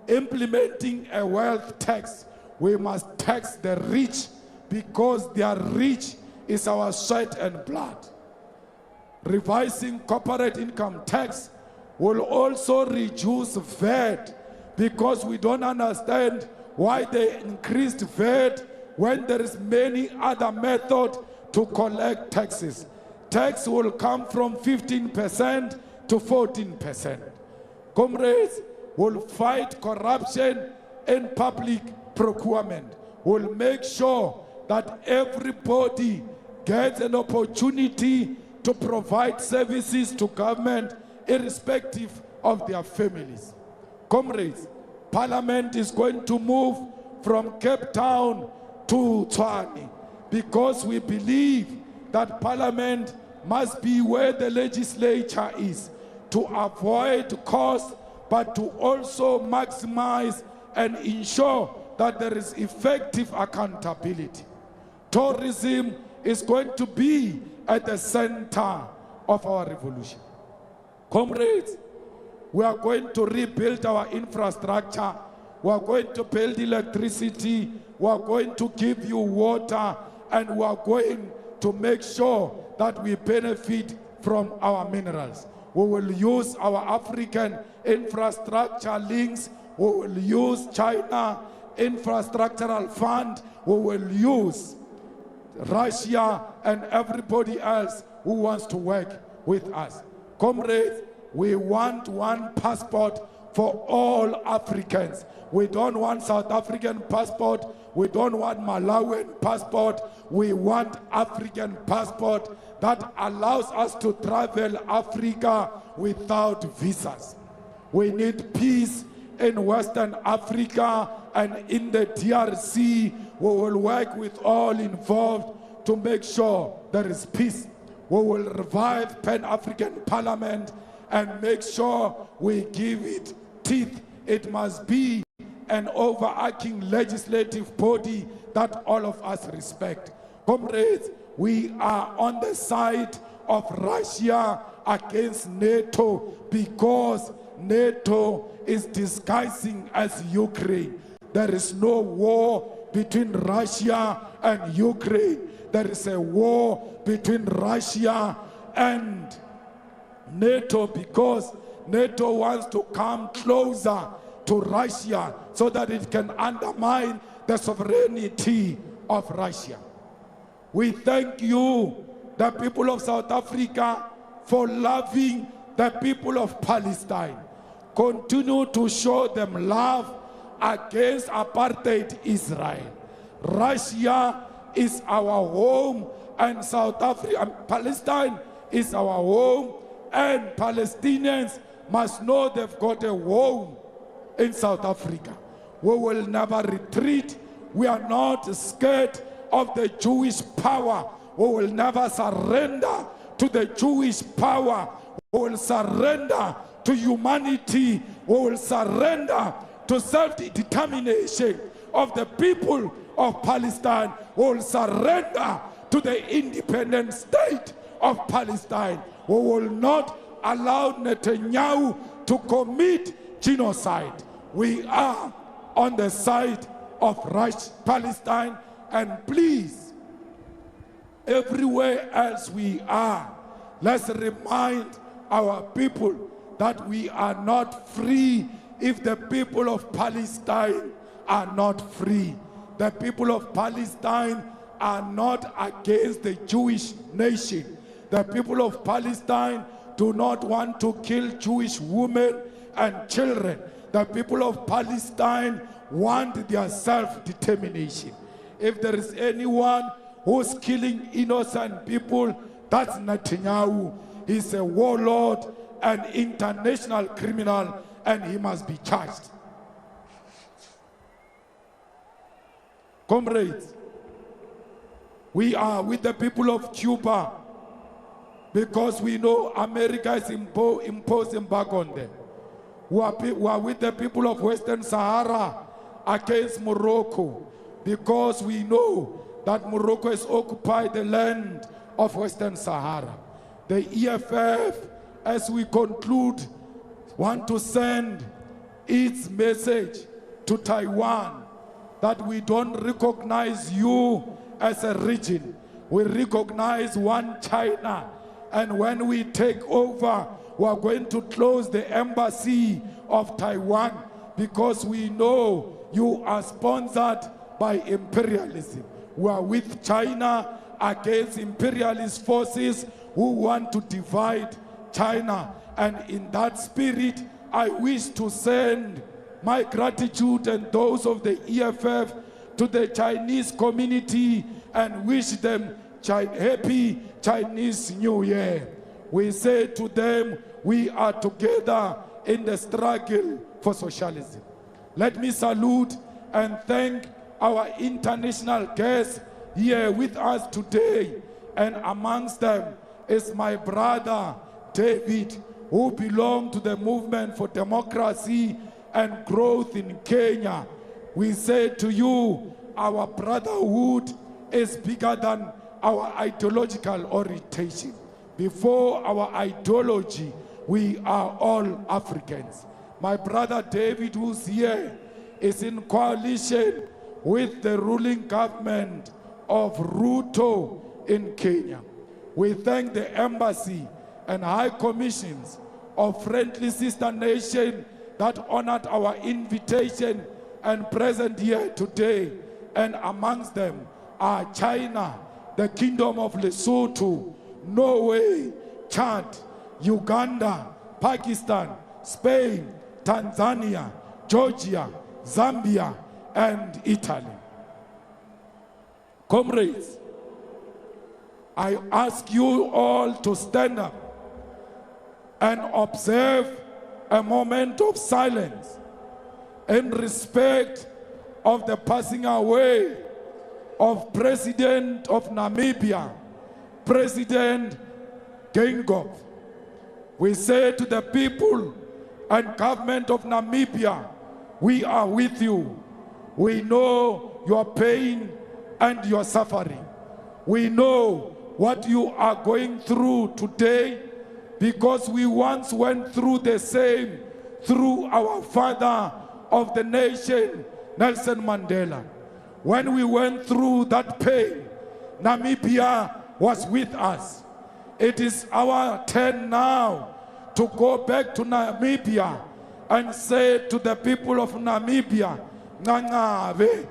Implementing a wealth tax. We must tax the rich, because their rich is our sweat and blood. Revising corporate income tax will also reduce VAT, because we don't understand why they increased VAT when there is many other methods to collect taxes. Tax will come from 15% to 14%. Comrades, will fight corruption in public procurement. We'll make sure that everybody gets an opportunity to provide services to government irrespective of their families. Comrades, Parliament is going to move from Cape Town to Tshwane, because we believe that Parliament must be where the legislature is, to avoid costs, but to also maximize and ensure that there is effective accountability. Tourism is going to be at the center of our revolution. Comrades, we are going to rebuild our infrastructure. We are going to build electricity. We are going to give you water, and we are going to make sure that we benefit from our minerals. We will use our African infrastructure links. We will use China infrastructural fund. We will use Russia and everybody else who wants to work with us. Comrades, we want one passport for all Africans. We don't want South African passport. We don't want Malawian passport. We want African passport that allows us to travel Africa without visas. We need peace in Western Africa and in the DRC. We will work with all involved to make sure there is peace. We will revive Pan-African Parliament and make sure we give it teeth. It must be an overarching legislative body that all of us respect. Comrades, we are on the side of Russia against NATO, because NATO is disguising as Ukraine. There is no war between Russia and Ukraine. There is a war between Russia and NATO, because NATO wants to come closer to Russia so that it can undermine the sovereignty of Russia. We thank you, the people of South Africa, for loving the people of Palestine. Continue to show them love against apartheid Israel. Russia is our home, and South Africa, Palestine is our home, and Palestinians must know they've got a home in South Africa. We will never retreat. We are not scared of the Jewish power. We will never surrender to the Jewish power. We will surrender to humanity. We will surrender to self-determination of the people of Palestine. We will surrender to the independent state of Palestine. We will not allow Netanyahu to commit genocide. We are on the side of Palestine, and please, everywhere else we are, let's remind our people that we are not free if the people of Palestine are not free. The people of Palestine are not against the Jewish nation. The people of Palestine do not want to kill Jewish women and children. The people of Palestine want their self-determination. If there is anyone who's killing innocent people, that's Netanyahu. He's a warlord, an international criminal, and he must be charged. Comrades, we are with the people of Cuba because we know America is imposing back on them. We are with the people of Western Sahara against Morocco because we know that Morocco has occupied the land of Western Sahara. The EFF, as we conclude, want to send its message to Taiwan that we don't recognize you as a region. We recognize one China. And when we take over, we are going to close the embassy of Taiwan because we know you are sponsored by imperialism. We are with China against imperialist forces who want to divide China. And in that spirit, I wish to send my gratitude and those of the EFF to the Chinese community and wish them happy Chinese New Year. We say to them, we are together in the struggle for socialism. Let me salute and thank our international guests here with us today. And amongst them is my brother David, who belongs to the Movement for Democracy and Growth in Kenya. We say to you, our brotherhood is bigger than our ideological orientation. Before our ideology, we are all Africans. My brother David, who's here, is in coalition with the ruling government of Ruto in Kenya. We thank the embassy and high commissions of friendly sister nation that honored our invitation and present here today. And amongst them are China, the Kingdom of Lesotho, Norway, Chad, Uganda, Pakistan, Spain, Tanzania, Georgia, Zambia, and Italy. Comrades, I ask you all to stand up and observe a moment of silence in respect of the passing away of President of Namibia, President Geingob. We say to the people and government of Namibia, we are with you. We know your pain and your suffering. We know what you are going through today because we once went through the same through our father of the nation, Nelson Mandela. When we went through that pain, Namibia was with us. It is our turn now to go back to Namibia and say to the people of Namibia, Ngangabe,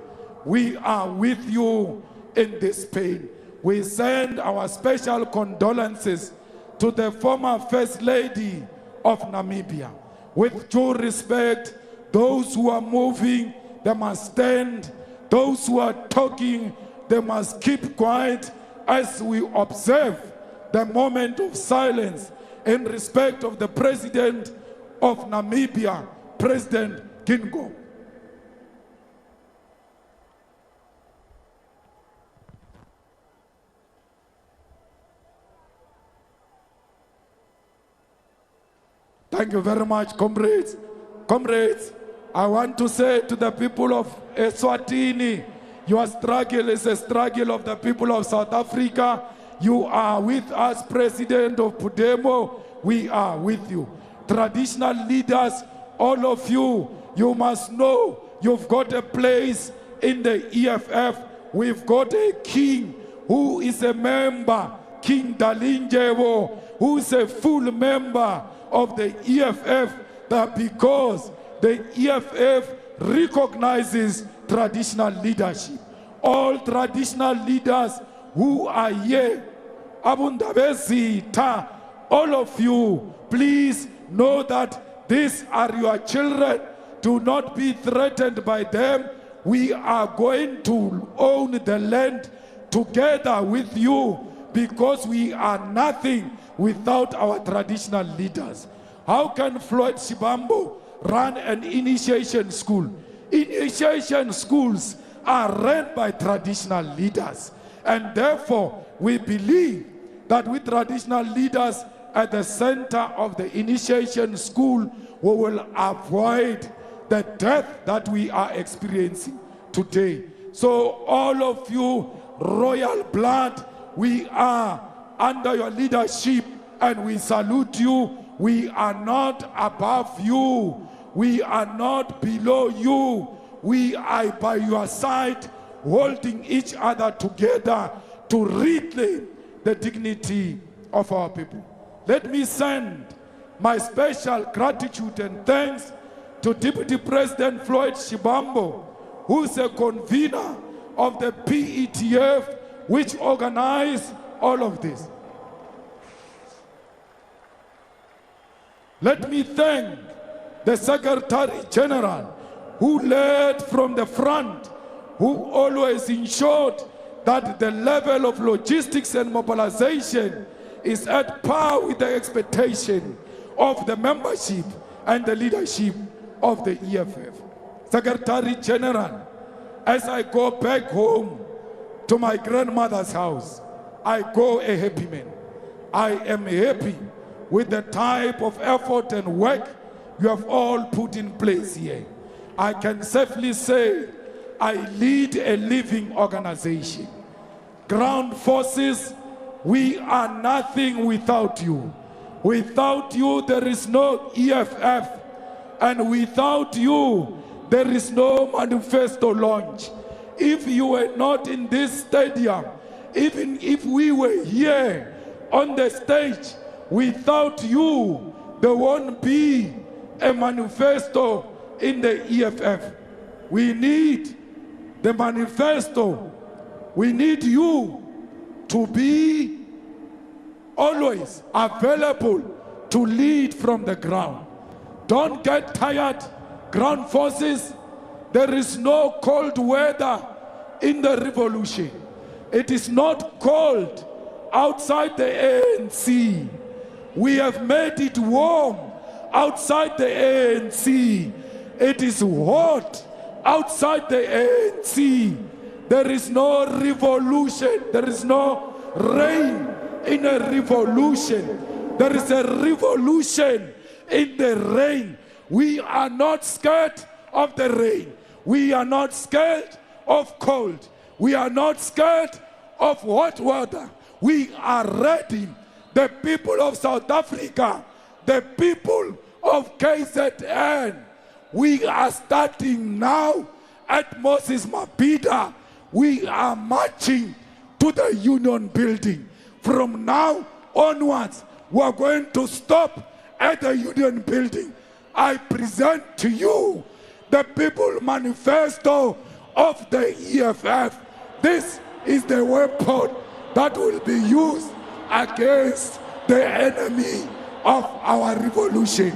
we are with you in this pain. we send our special condolences to the former First Lady of Namibia. With due respect, those who are moving, they must stand. Those who are talking, they must keep quiet as we observe the moment of silence in respect of the President of Namibia, President Kingo. Thank you very much, comrades. Comrades, I want to say to the people of Eswatini, your struggle is a struggle of the people of South Africa. You are with us, President of Pudemo. We are with you. Traditional leaders, all of you, you must know you've got a place in the EFF. We've got a king who is a member, King Dalinjewo, who is a full member of the EFF, that because the EFF recognizes traditional leadership. All traditional leaders who are here, Abundabezita, all of you, please know that these are your children. Do not be threatened by them. We are going to own the land together with you because we are nothing without our traditional leaders. How can Floyd Shibambo run an initiation school? Initiation schools are run by traditional leaders. And therefore, we believe that with traditional leaders at the center of the initiation school, we will avoid the death that we are experiencing today. So all of you, royal blood, we are under your leadership and we salute you. We are not above you. We are not below you. We are by your side, holding each other together to reclaim the dignity of our people. Let me send my special gratitude and thanks to Deputy President Floyd Shibambo, who is a convener of the PETF, which organized all of this. Let me thank the Secretary General, who led from the front, who always ensured that the level of logistics and mobilization is at par with the expectation of the membership and the leadership of the EFF. Secretary General, as I go back home to my grandmother's house, I go a happy man. I am happy with the type of effort and work you have all put in place here. I can safely say I lead a living organization. Ground forces, we are nothing without you. Without you, there is no EFF. And without you, there is no manifesto launch. If you were not in this stadium, even if we were here on the stage, without you, there won't be a manifesto in the EFF. We need the manifesto. We need you to be always available to lead from the ground. Don't get tired, ground forces. There is no cold weather in the revolution. It is not cold outside the ANC. We have made it warm outside the ANC. It is hot outside the ANC. There is no revolution. There is no rain in a revolution. There is a revolution in the rain. We are not scared of the rain. We are not scared of cold. We are not scared of hot water. We are ready. The people of South Africa, the people of KZN, we are starting now at Moses Mabhida. We are marching to the Union Building. From now onwards, we are going to stop at the Union Building. I present to you the People Manifesto of the EFF. This is the weapon that will be used against the enemy of our revolution.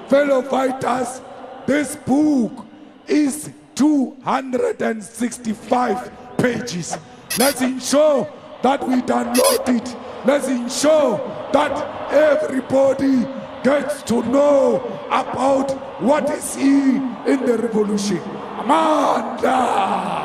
Fellow fighters, this book is 265 pages. Let's ensure that we download it. Let's ensure that everybody gets to know about what is in the revolution. Amanda!